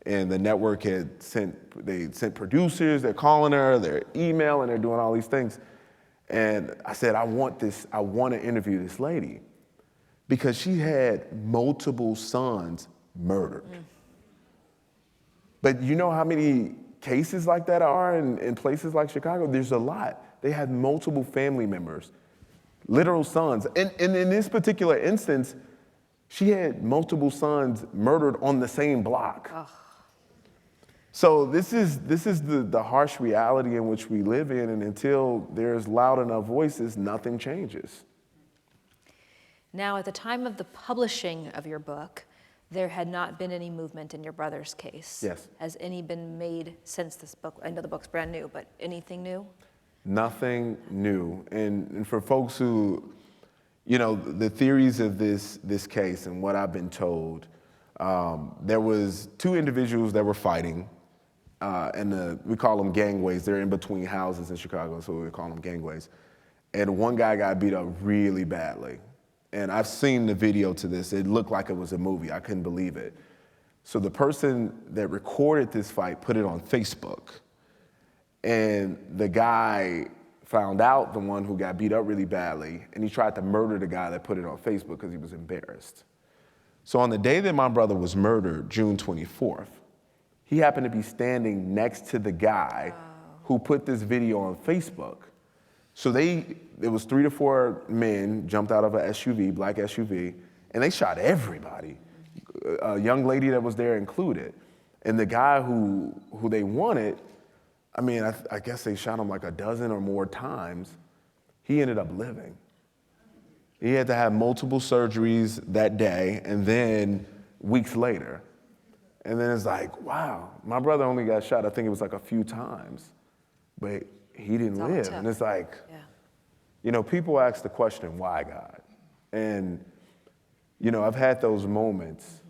and the network had sent producers, they're calling her, they're emailing, they're doing all these things. And I said, I want to interview this lady because she had multiple sons murdered. But you know how many cases like that are in places like Chicago? There's a lot. They had multiple family members, literal sons. And in this particular instance, she had multiple sons murdered on the same block. Ugh. So this is the harsh reality in which we live in, and until there's loud enough voices, nothing changes. Now, at the time of the publishing of your book, there had not been any movement in your brother's case. Yes. Has any been made since this book? I know the book's brand new, but anything new? Nothing new. And for folks who, you know, the theories of this case and what I've been told, there was two individuals that were fighting, and we call them gangways. They're in between houses in Chicago, so we call them gangways. And one guy got beat up really badly. And I've seen the video to this. It looked like it was a movie. I couldn't believe it. So the person that recorded this fight put it on Facebook. And the guy found out, the one who got beat up really badly, and he tried to murder the guy that put it on Facebook because he was embarrassed. So on the day that my brother was murdered, June 24th, he happened to be standing next to the guy who put this video on Facebook. So there was 3 to 4 men jumped out of an SUV, black SUV, and they shot everybody, a young lady that was there included. And the guy who they wanted, I mean, I guess they shot him like a dozen or more times. He ended up living. He had to have multiple surgeries that day and then weeks later. And then it's like, wow, my brother only got shot, I think it was like a few times, but he didn't live. And it's like, you know, people ask the question, why God? And, you know, I've had those moments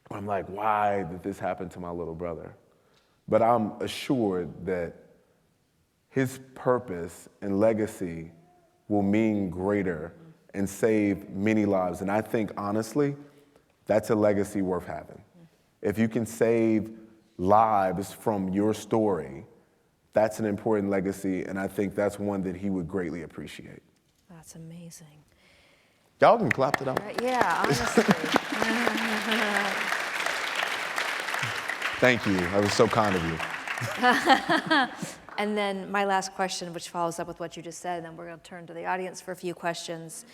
where I'm like, why did this happen to my little brother? But I'm assured that his purpose and legacy will mean greater and save many lives. And I think, honestly, that's a legacy worth having. If you can save lives from your story, that's an important legacy, and I think that's one that he would greatly appreciate. That's amazing. Y'all can clap it up. Yeah, honestly. Thank you. That was so kind of you. And then my last question, which follows up with what you just said, and then we're going to turn to the audience for a few questions.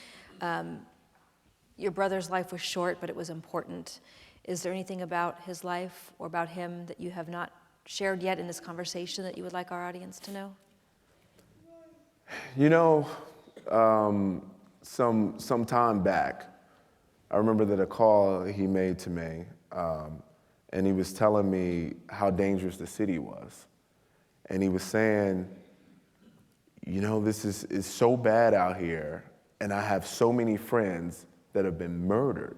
Your brother's life was short, but it was important. Is there anything about his life or about him that you have not shared yet in this conversation that you would like our audience to know? You know, some time back, I remember that a call he made to me, and he was telling me how dangerous the city was. And he was saying, you know, this is so bad out here, and I have so many friends that have been murdered.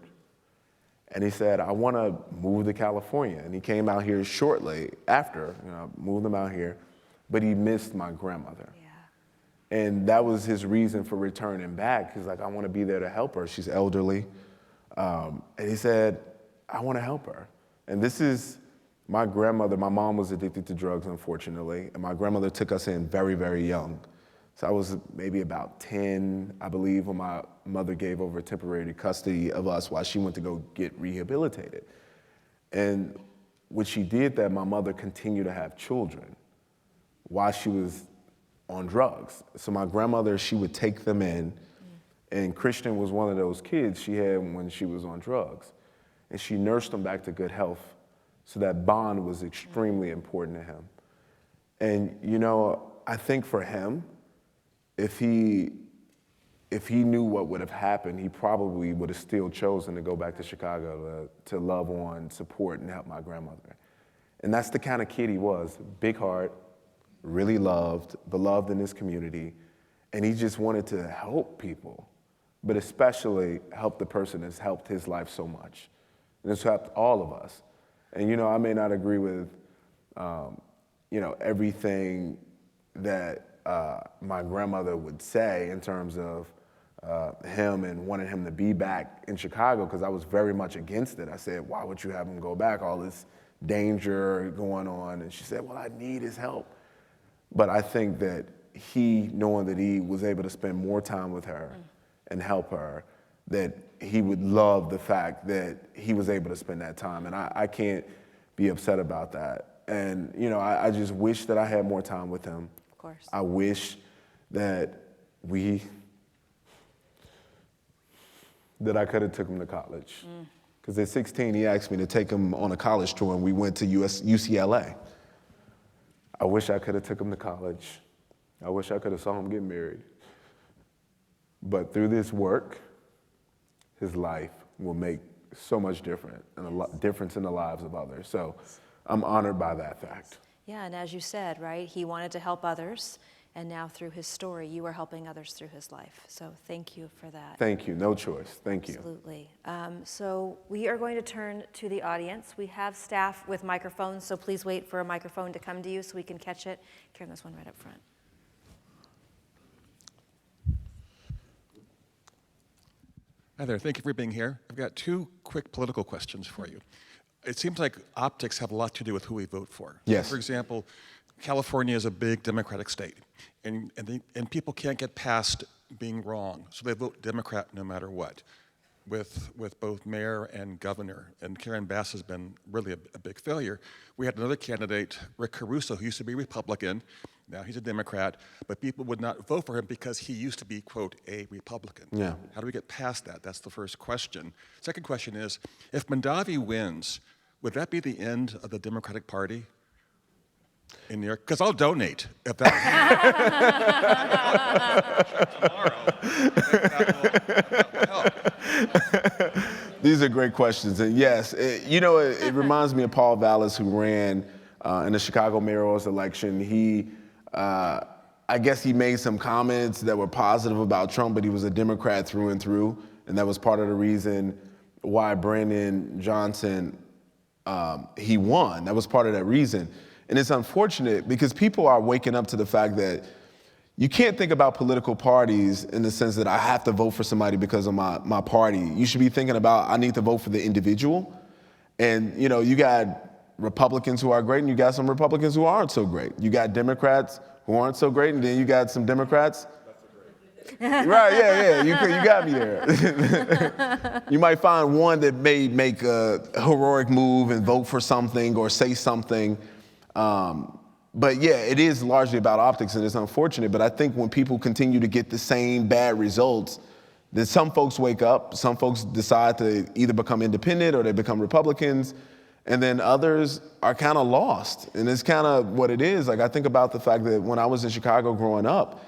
And he said, I want to move to California. And he came out here shortly after, you know, moved him out here, but he missed my grandmother. Yeah. And that was his reason for returning back. He's like, I want to be there to help her. She's elderly. And he said, I want to help her. And this is my grandmother. My mom was addicted to drugs, unfortunately. And my grandmother took us in very, very young. So I was maybe about 10, I believe, when my mother gave over temporary custody of us while she went to go get rehabilitated. And when she did that, my mother continued to have children while she was on drugs. So my grandmother, she would take them in, And Christian was one of those kids she had when she was on drugs. And she nursed him back to good health. So that bond was extremely important to him. And, you know, I think for him, if he knew what would have happened, he probably would have still chosen to go back to Chicago to love on, support, and help my grandmother. And that's the kind of kid he was. Big heart, really loved, beloved in his community. And he just wanted to help people, but especially help the person that's helped his life so much. And it's helped all of us. And, you know, I may not agree with, you know, everything that my grandmother would say in terms of him and wanting him to be back in Chicago, because I was very much against it. I said, why would you have him go back? All this danger going on. And she said, well, I need his help. But I think that he, knowing that he was able to spend more time with her and help her, that he would love the fact that he was able to spend that time. And I can't be upset about that. And, you know, I just wish that I had more time with him. Of course. I wish that I could have took him to college. Because at 16, he asked me to take him on a college tour, and we went to UCLA. I wish I could have took him to college. I wish I could have saw him get married. But through this work, his life will make so much difference in the lives of others. So I'm honored by that fact. Yeah, and as you said, right, he wanted to help others, and now through his story, you are helping others through his life. So thank you for that. Thank you, no choice, thank you. Absolutely. So we are going to turn to the audience. We have staff with microphones, so please wait for a microphone to come to you so we can catch it. Karen, there's one right up front. Hi there, thank you for being here. I've got two quick political questions for you. It seems like optics have a lot to do with who we vote for. Yes. For example, California is a big Democratic state, and people can't get past being wrong, so they vote Democrat no matter what, with both mayor and governor. And Karen Bass has been really a big failure. We had another candidate, Rick Caruso, who used to be Republican. Now he's a Democrat, but people would not vote for him because he used to be, quote, a Republican. Yeah. How do we get past that? That's the first question. Second question is, if Mondavi wins, would that be the end of the Democratic Party in New York? Because I'll donate if that tomorrow. These are great questions. And yes, it reminds me of Paul Vallis, who ran in the Chicago mayoral's election. I guess he made some comments that were positive about Trump, but he was a Democrat through and through. And that was part of the reason why Brandon Johnson, he won. That was part of that reason. And it's unfortunate because people are waking up to the fact that you can't think about political parties in the sense that I have to vote for somebody because of my party. You should be thinking about, I need to vote for the individual. And, you know, you got Republicans who are great, and you got some Republicans who aren't so great. You got Democrats who aren't so great, and then you got some Democrats. Right, yeah, you got me there. You might find one that may make a heroic move and vote for something or say something. But yeah, it is largely about optics, and it's unfortunate. But I think when people continue to get the same bad results, that some folks wake up, some folks decide to either become independent or they become Republicans, and then others are kind of lost. And it's kind of what it is. Like, I think about the fact that when I was in Chicago growing up,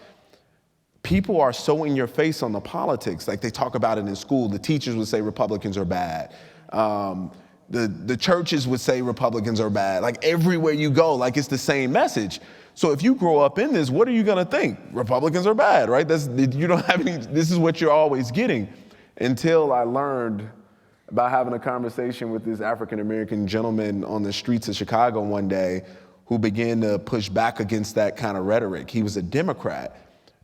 people are so in your face on the politics. Like, they talk about it in school. The teachers would say Republicans are bad. The churches would say Republicans are bad. Like, everywhere you go, like, it's the same message. So if you grow up in this, what are you gonna think? Republicans are bad, right? You don't have any, this is what you're always getting. Until I learned about having a conversation with this African-American gentleman on the streets of Chicago one day who began to push back against that kind of rhetoric. He was a Democrat,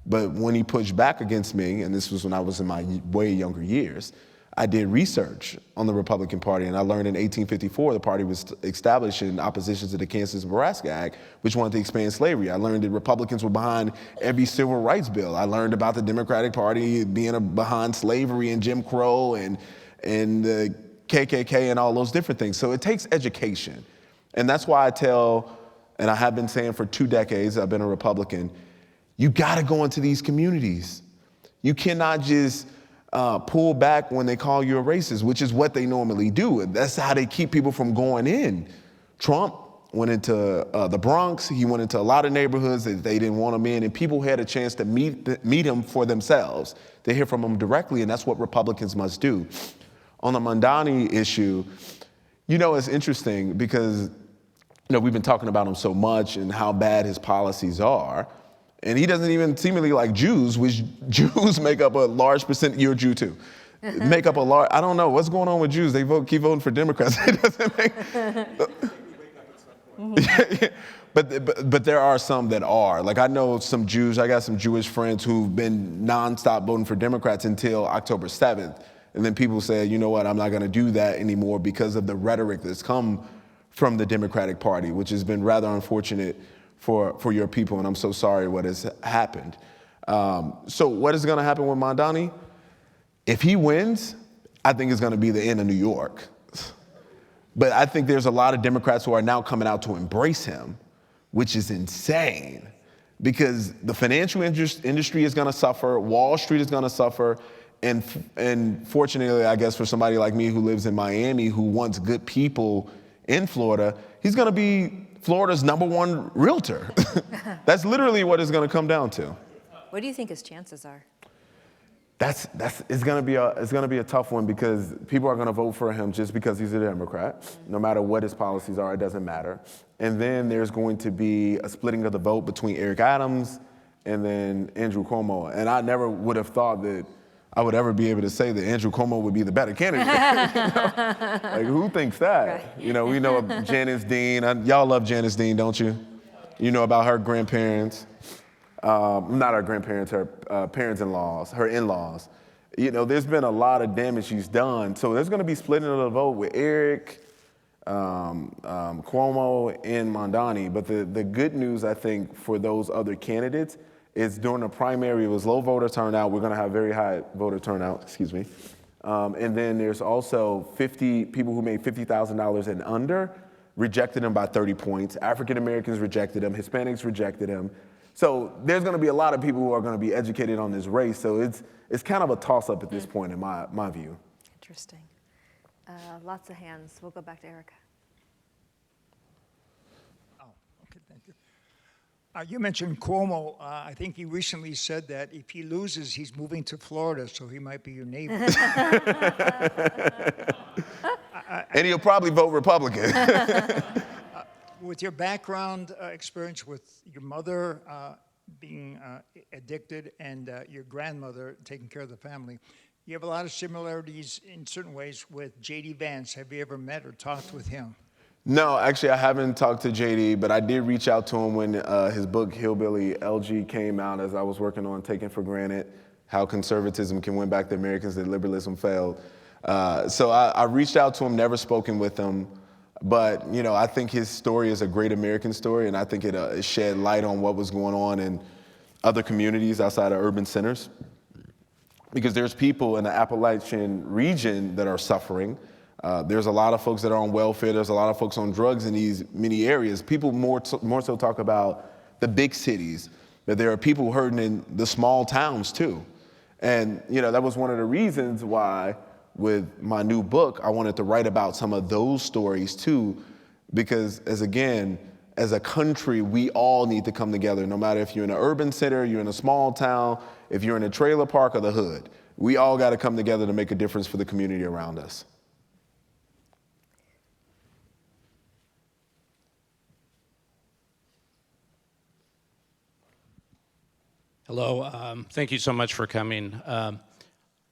but when he pushed back against me, and this was when I was in my way younger years, I did research on the Republican Party, and I learned in 1854 the party was established in opposition to the Kansas-Nebraska Act, which wanted to expand slavery. I learned that Republicans were behind every civil rights bill. I learned about the Democratic Party being behind slavery and Jim Crow and the KKK and all those different things. So it takes education. And that's why I tell, and I have been saying for 2 decades, I've been a Republican, you gotta go into these communities. You cannot just pull back when they call you a racist, which is what they normally do. That's how they keep people from going in. Trump went into the Bronx. He went into a lot of neighborhoods that they didn't want him in, and people had a chance to meet him for themselves, to hear from him directly, and that's what Republicans must do. On the Mondani issue, it's interesting because we've been talking about him so much and how bad his policies are, and he doesn't even seemingly like Jews, which Jews make up a large percent. You're a Jew too. Make up a large. I don't know what's going on with Jews. They keep voting for Democrats. It doesn't make. But there are some that are. Like I know some Jews, I got some Jewish friends who've been nonstop voting for Democrats until October 7th. And then people say, you know what, I'm not gonna do that anymore because of the rhetoric that's come from the Democratic Party, which has been rather unfortunate for your people, and I'm so sorry what has happened. So what is gonna happen with Mondani? If he wins, I think it's gonna be the end of New York. But I think there's a lot of Democrats who are now coming out to embrace him, which is insane because the financial industry is gonna suffer, Wall Street is gonna suffer, and fortunately, I guess for somebody like me who lives in Miami who wants good people in Florida, he's gonna be Florida's #1 realtor. That's literally what it's gonna come down to. What do you think his chances are? It's gonna be a tough one because people are gonna vote for him just because he's a Democrat. No matter what his policies are, it doesn't matter. And then there's going to be a splitting of the vote between Eric Adams and then Andrew Cuomo. And I never would have thought that I would ever be able to say that Andrew Cuomo would be the better candidate. Like who thinks that? Right. We know Janice Dean. Y'all love Janice Dean, don't you? You know about her grandparents. Not her grandparents, her parents-in-laws, her in-laws. There's been a lot of damage she's done. So there's gonna be splitting of the vote with Eric, Cuomo, and Mondani. But the good news, I think, for those other candidates is during the primary, it was low voter turnout. We're gonna have very high voter turnout, excuse me. And then there's also 50 people who made $50,000 and under, rejected him by 30 points. African Americans rejected him, Hispanics rejected him. So there's going to be a lot of people who are going to be educated on this race. So it's kind of a toss-up at this point in my view. Interesting. Lots of hands. We'll go back to Erica. Oh, okay, thank you. You mentioned Cuomo. I think he recently said that if he loses, he's moving to Florida, so he might be your neighbor. And he'll probably vote Republican. With your background experience with your mother being addicted and your grandmother taking care of the family, you have a lot of similarities in certain ways with J.D. Vance. Have you ever met or talked with him? No, actually, I haven't talked to J.D., but I did reach out to him when his book, Hillbilly LG, came out as I was working on Taken for Granted, How Conservatism Can Win Back the Americans That Liberalism Failed. So I reached out to him, never spoken with him. But, I think his story is a great American story, and I think it shed light on what was going on in other communities outside of urban centers. Because there's people in the Appalachian region that are suffering. There's a lot of folks that are on welfare. There's a lot of folks on drugs in these many areas. People more so talk about the big cities, but there are people hurting in the small towns too. And, that was one of the reasons why with my new book, I wanted to write about some of those stories too, because as a country, we all need to come together, no matter if you're in an urban center, you're in a small town, if you're in a trailer park or the hood. We all got to come together to make a difference for the community around us. Hello, thank you so much for coming.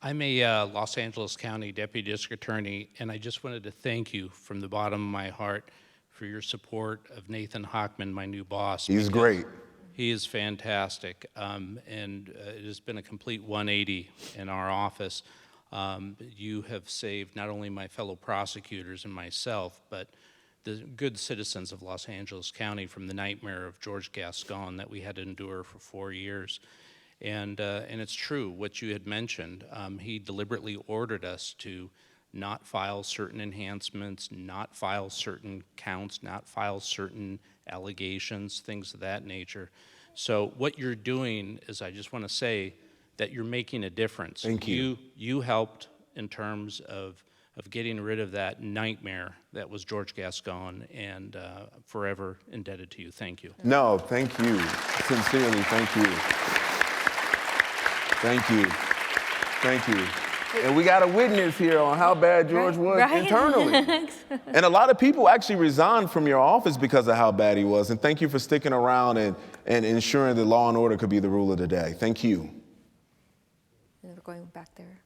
I'm a Los Angeles County Deputy District Attorney, and I just wanted to thank you from the bottom of my heart for your support of Nathan Hochman, my new boss. He's great. He is fantastic, and it has been a complete 180 in our office. You have saved not only my fellow prosecutors and myself, but the good citizens of Los Angeles County from the nightmare of George Gascon that we had to endure for 4 years. And it's true, what you had mentioned. He deliberately ordered us to not file certain enhancements, not file certain counts, not file certain allegations, things of that nature. So what you're doing is, I just want to say, that you're making a difference. Thank you. You helped in terms of getting rid of that nightmare that was George Gascon, and forever indebted to you. Thank you. No, thank you. Sincerely, thank you. Thank you. Thank you. And we got a witness here on how bad George was internally. And a lot of people actually resigned from your office because of how bad he was. And thank you for sticking around and ensuring that law and order could be the rule of the day. Thank you. And we're going back there.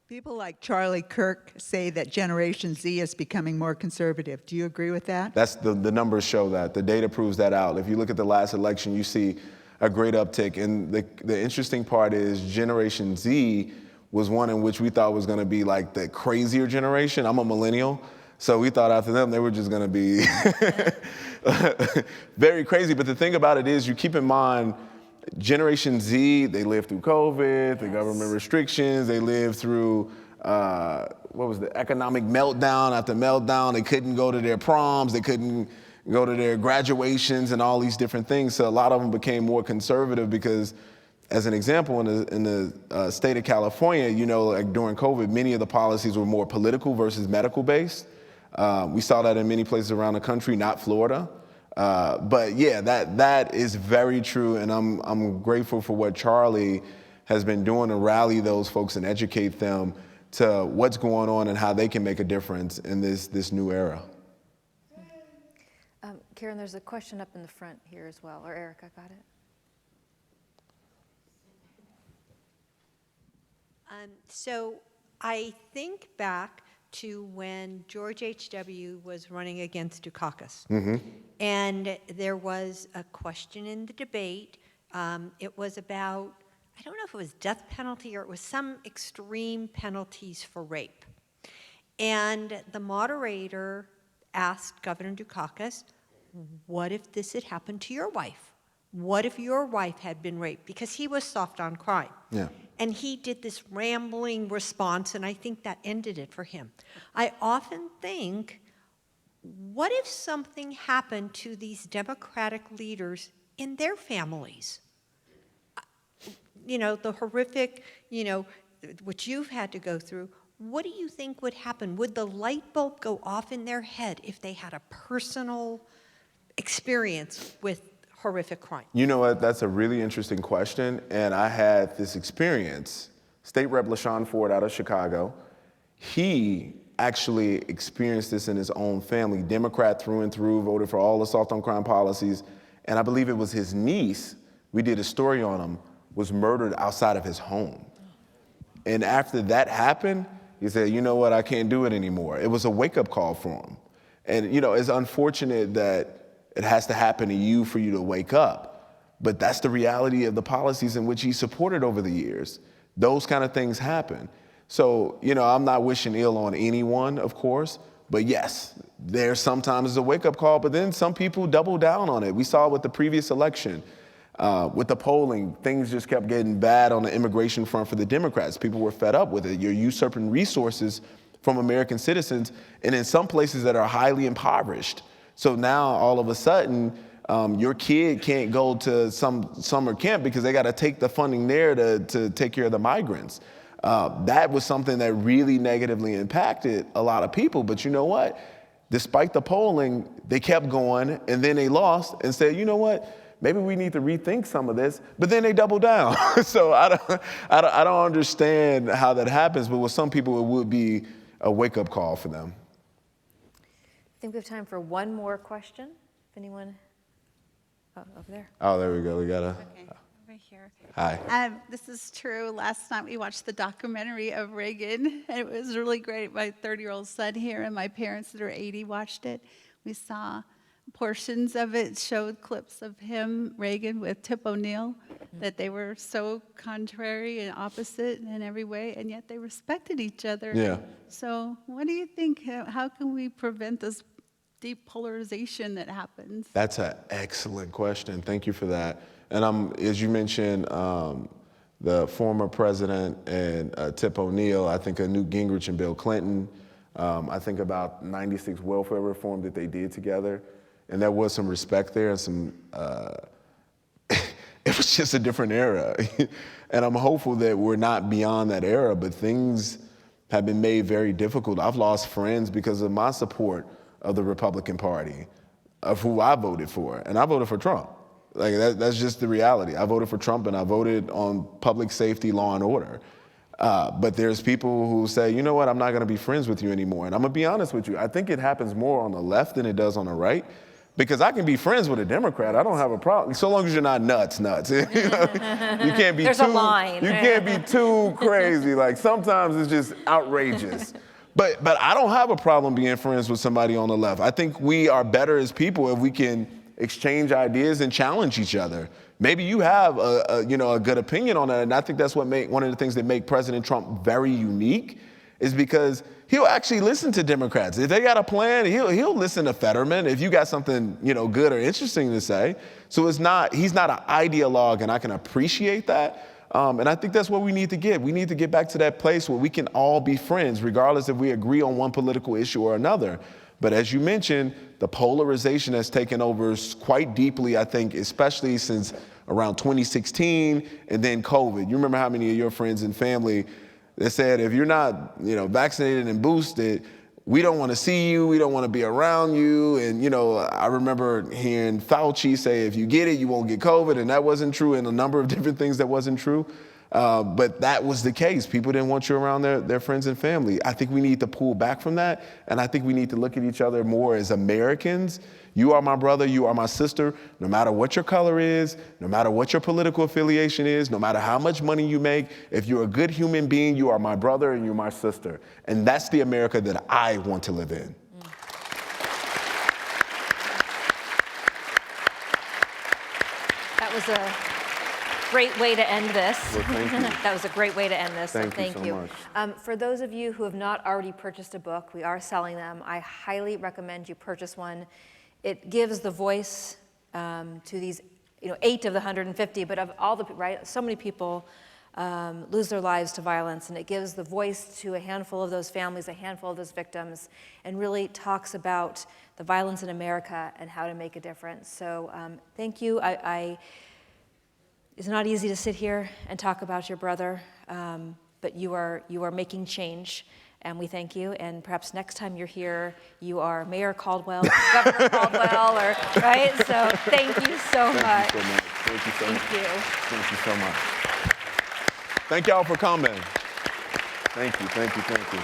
People like Charlie Kirk say that Generation Z is becoming more conservative. Do you agree with that? That's the numbers show that. The data proves that out. If you look at the last election, you see a great uptick. And the interesting part is Generation Z was one in which we thought was going to be like the crazier generation. I'm a millennial, so we thought after them they were just going to be very crazy. But the thing about it is, you keep in mind, Generation Z, they lived through COVID, the government restrictions, they lived through, the economic meltdown after meltdown. They couldn't go to their proms, they couldn't go to their graduations and all these different things. So a lot of them became more conservative because, as an example, in the state of California, like during COVID, many of the policies were more political versus medical based. We saw that in many places around the country, not Florida. But yeah, that is very true, and I'm grateful for what Charlie has been doing to rally those folks and educate them to what's going on and how they can make a difference in this new era. Karen, there's a question up in the front here as well, or Erica, got it? So I think back to when George H.W. was running against Dukakis. Mm-hmm. And there was a question in the debate. It was about, I don't know if it was death penalty or it was some extreme penalties for rape. And the moderator asked Governor Dukakis, what if this had happened to your wife? What if your wife had been raped? Because he was soft on crime. Yeah. And he did this rambling response, and I think that ended it for him. I often think, what if something happened to these Democratic leaders in their families? The horrific, what you've had to go through. What do you think would happen? Would the light bulb go off in their head if they had a personal experience with horrific crime? You know what? That's a really interesting question. And I had this experience. State Rep LaShawn Ford out of Chicago, he actually experienced this in his own family. Democrat through and through, voted for all the soft on crime policies. And I believe it was his niece, we did a story on him, was murdered outside of his home. And after that happened, he said, you know what, I can't do it anymore. It was a wake-up call for him. And it's unfortunate that it has to happen to you for you to wake up. But that's the reality of the policies in which he supported over the years. Those kind of things happen. So, I'm not wishing ill on anyone, of course. But yes, there sometimes is a wake-up call, but then some people double down on it. We saw it with the previous election. With the polling, things just kept getting bad on the immigration front for the Democrats. People were fed up with it. You're usurping resources from American citizens, and in some places that are highly impoverished. So now, all of a sudden, your kid can't go to some summer camp because they got to take the funding there to take care of the migrants. That was something that really negatively impacted a lot of people. But you know what? Despite the polling, they kept going, and then they lost and said, you know what? Maybe we need to rethink some of this. But then they doubled down. So I don't understand how that happens. But with some people, it would be a wake-up call for them. I think we have time for one more question. If anyone, over there. Oh, there we go. We got a. Okay, over here. Hi. This is true. Last night we watched the documentary of Reagan, and it was really great. My 30-year-old son here and my parents that are 80 watched it. We saw portions of it, showed clips of him, Reagan, with Tip O'Neill, that they were so contrary and opposite in every way, and yet they respected each other. Yeah. So what do you think? How can we prevent this deep polarization that happens? That's an excellent question. Thank you for that. And as you mentioned, the former president and Tip O'Neill, I think of Newt Gingrich and Bill Clinton. I think about 96 welfare reform that they did together. And there was some respect there and some, it was just a different era. And I'm hopeful that we're not beyond that era, but things have been made very difficult. I've lost friends because of my support of the Republican Party, of who I voted for, and I voted for Trump. Like that's just the reality. I voted for Trump, and I voted on public safety, law and order. But there's people who say, you know what, I'm not going to be friends with you anymore. And I'm going to be honest with you. I think it happens more on the left than it does on the right. Because I can be friends with a Democrat. I don't have a problem. So long as you're not nuts. You can't be There's a line. You can't be too crazy. Like sometimes it's just outrageous. But I don't have a problem being friends with somebody on the left. I think we are better as people if we can exchange ideas and challenge each other. Maybe you have a good opinion on that, and I think that's one of the things that make President Trump very unique, is because he'll actually listen to Democrats. If they got a plan, he'll listen to Fetterman if you got something good or interesting to say. So he's not an ideologue, and I can appreciate that. And I think that's what we need to get. We need to get back to that place where we can all be friends, regardless if we agree on one political issue or another. But as you mentioned, the polarization has taken over quite deeply, I think, especially since around 2016 and then COVID. You remember how many of your friends and family that said, if you're not, vaccinated and boosted, we don't want to see you, we don't want to be around you. And, I remember hearing Fauci say, if you get it, you won't get COVID. And that wasn't true, and a number of different things that wasn't true. But that was the case. People didn't want you around their friends and family. I think we need to pull back from that. And I think we need to look at each other more as Americans. You are my brother, you are my sister, no matter what your color is, no matter what your political affiliation is, no matter how much money you make. If you're a good human being, you are my brother and you're my sister. And that's the America that I want to live in. That was a great way to end this. Well, thank you. That was a great way to end this, so Thank you so much. For those of you who have not already purchased a book, we are selling them. I highly recommend you purchase one. It gives the voice to these, 8 of the 150, but of all the, right, so many people lose their lives to violence, and it gives the voice to a handful of those families, a handful of those victims, and really talks about the violence in America and how to make a difference. So thank you. It's not easy to sit here and talk about your brother, but you are making change, and we thank you. And perhaps next time you're here, you are Mayor Caldwell, Governor Caldwell, right? So thank you so much. Thank you so much. Thank you. Thank you so much. Thank y'all for coming. Thank you.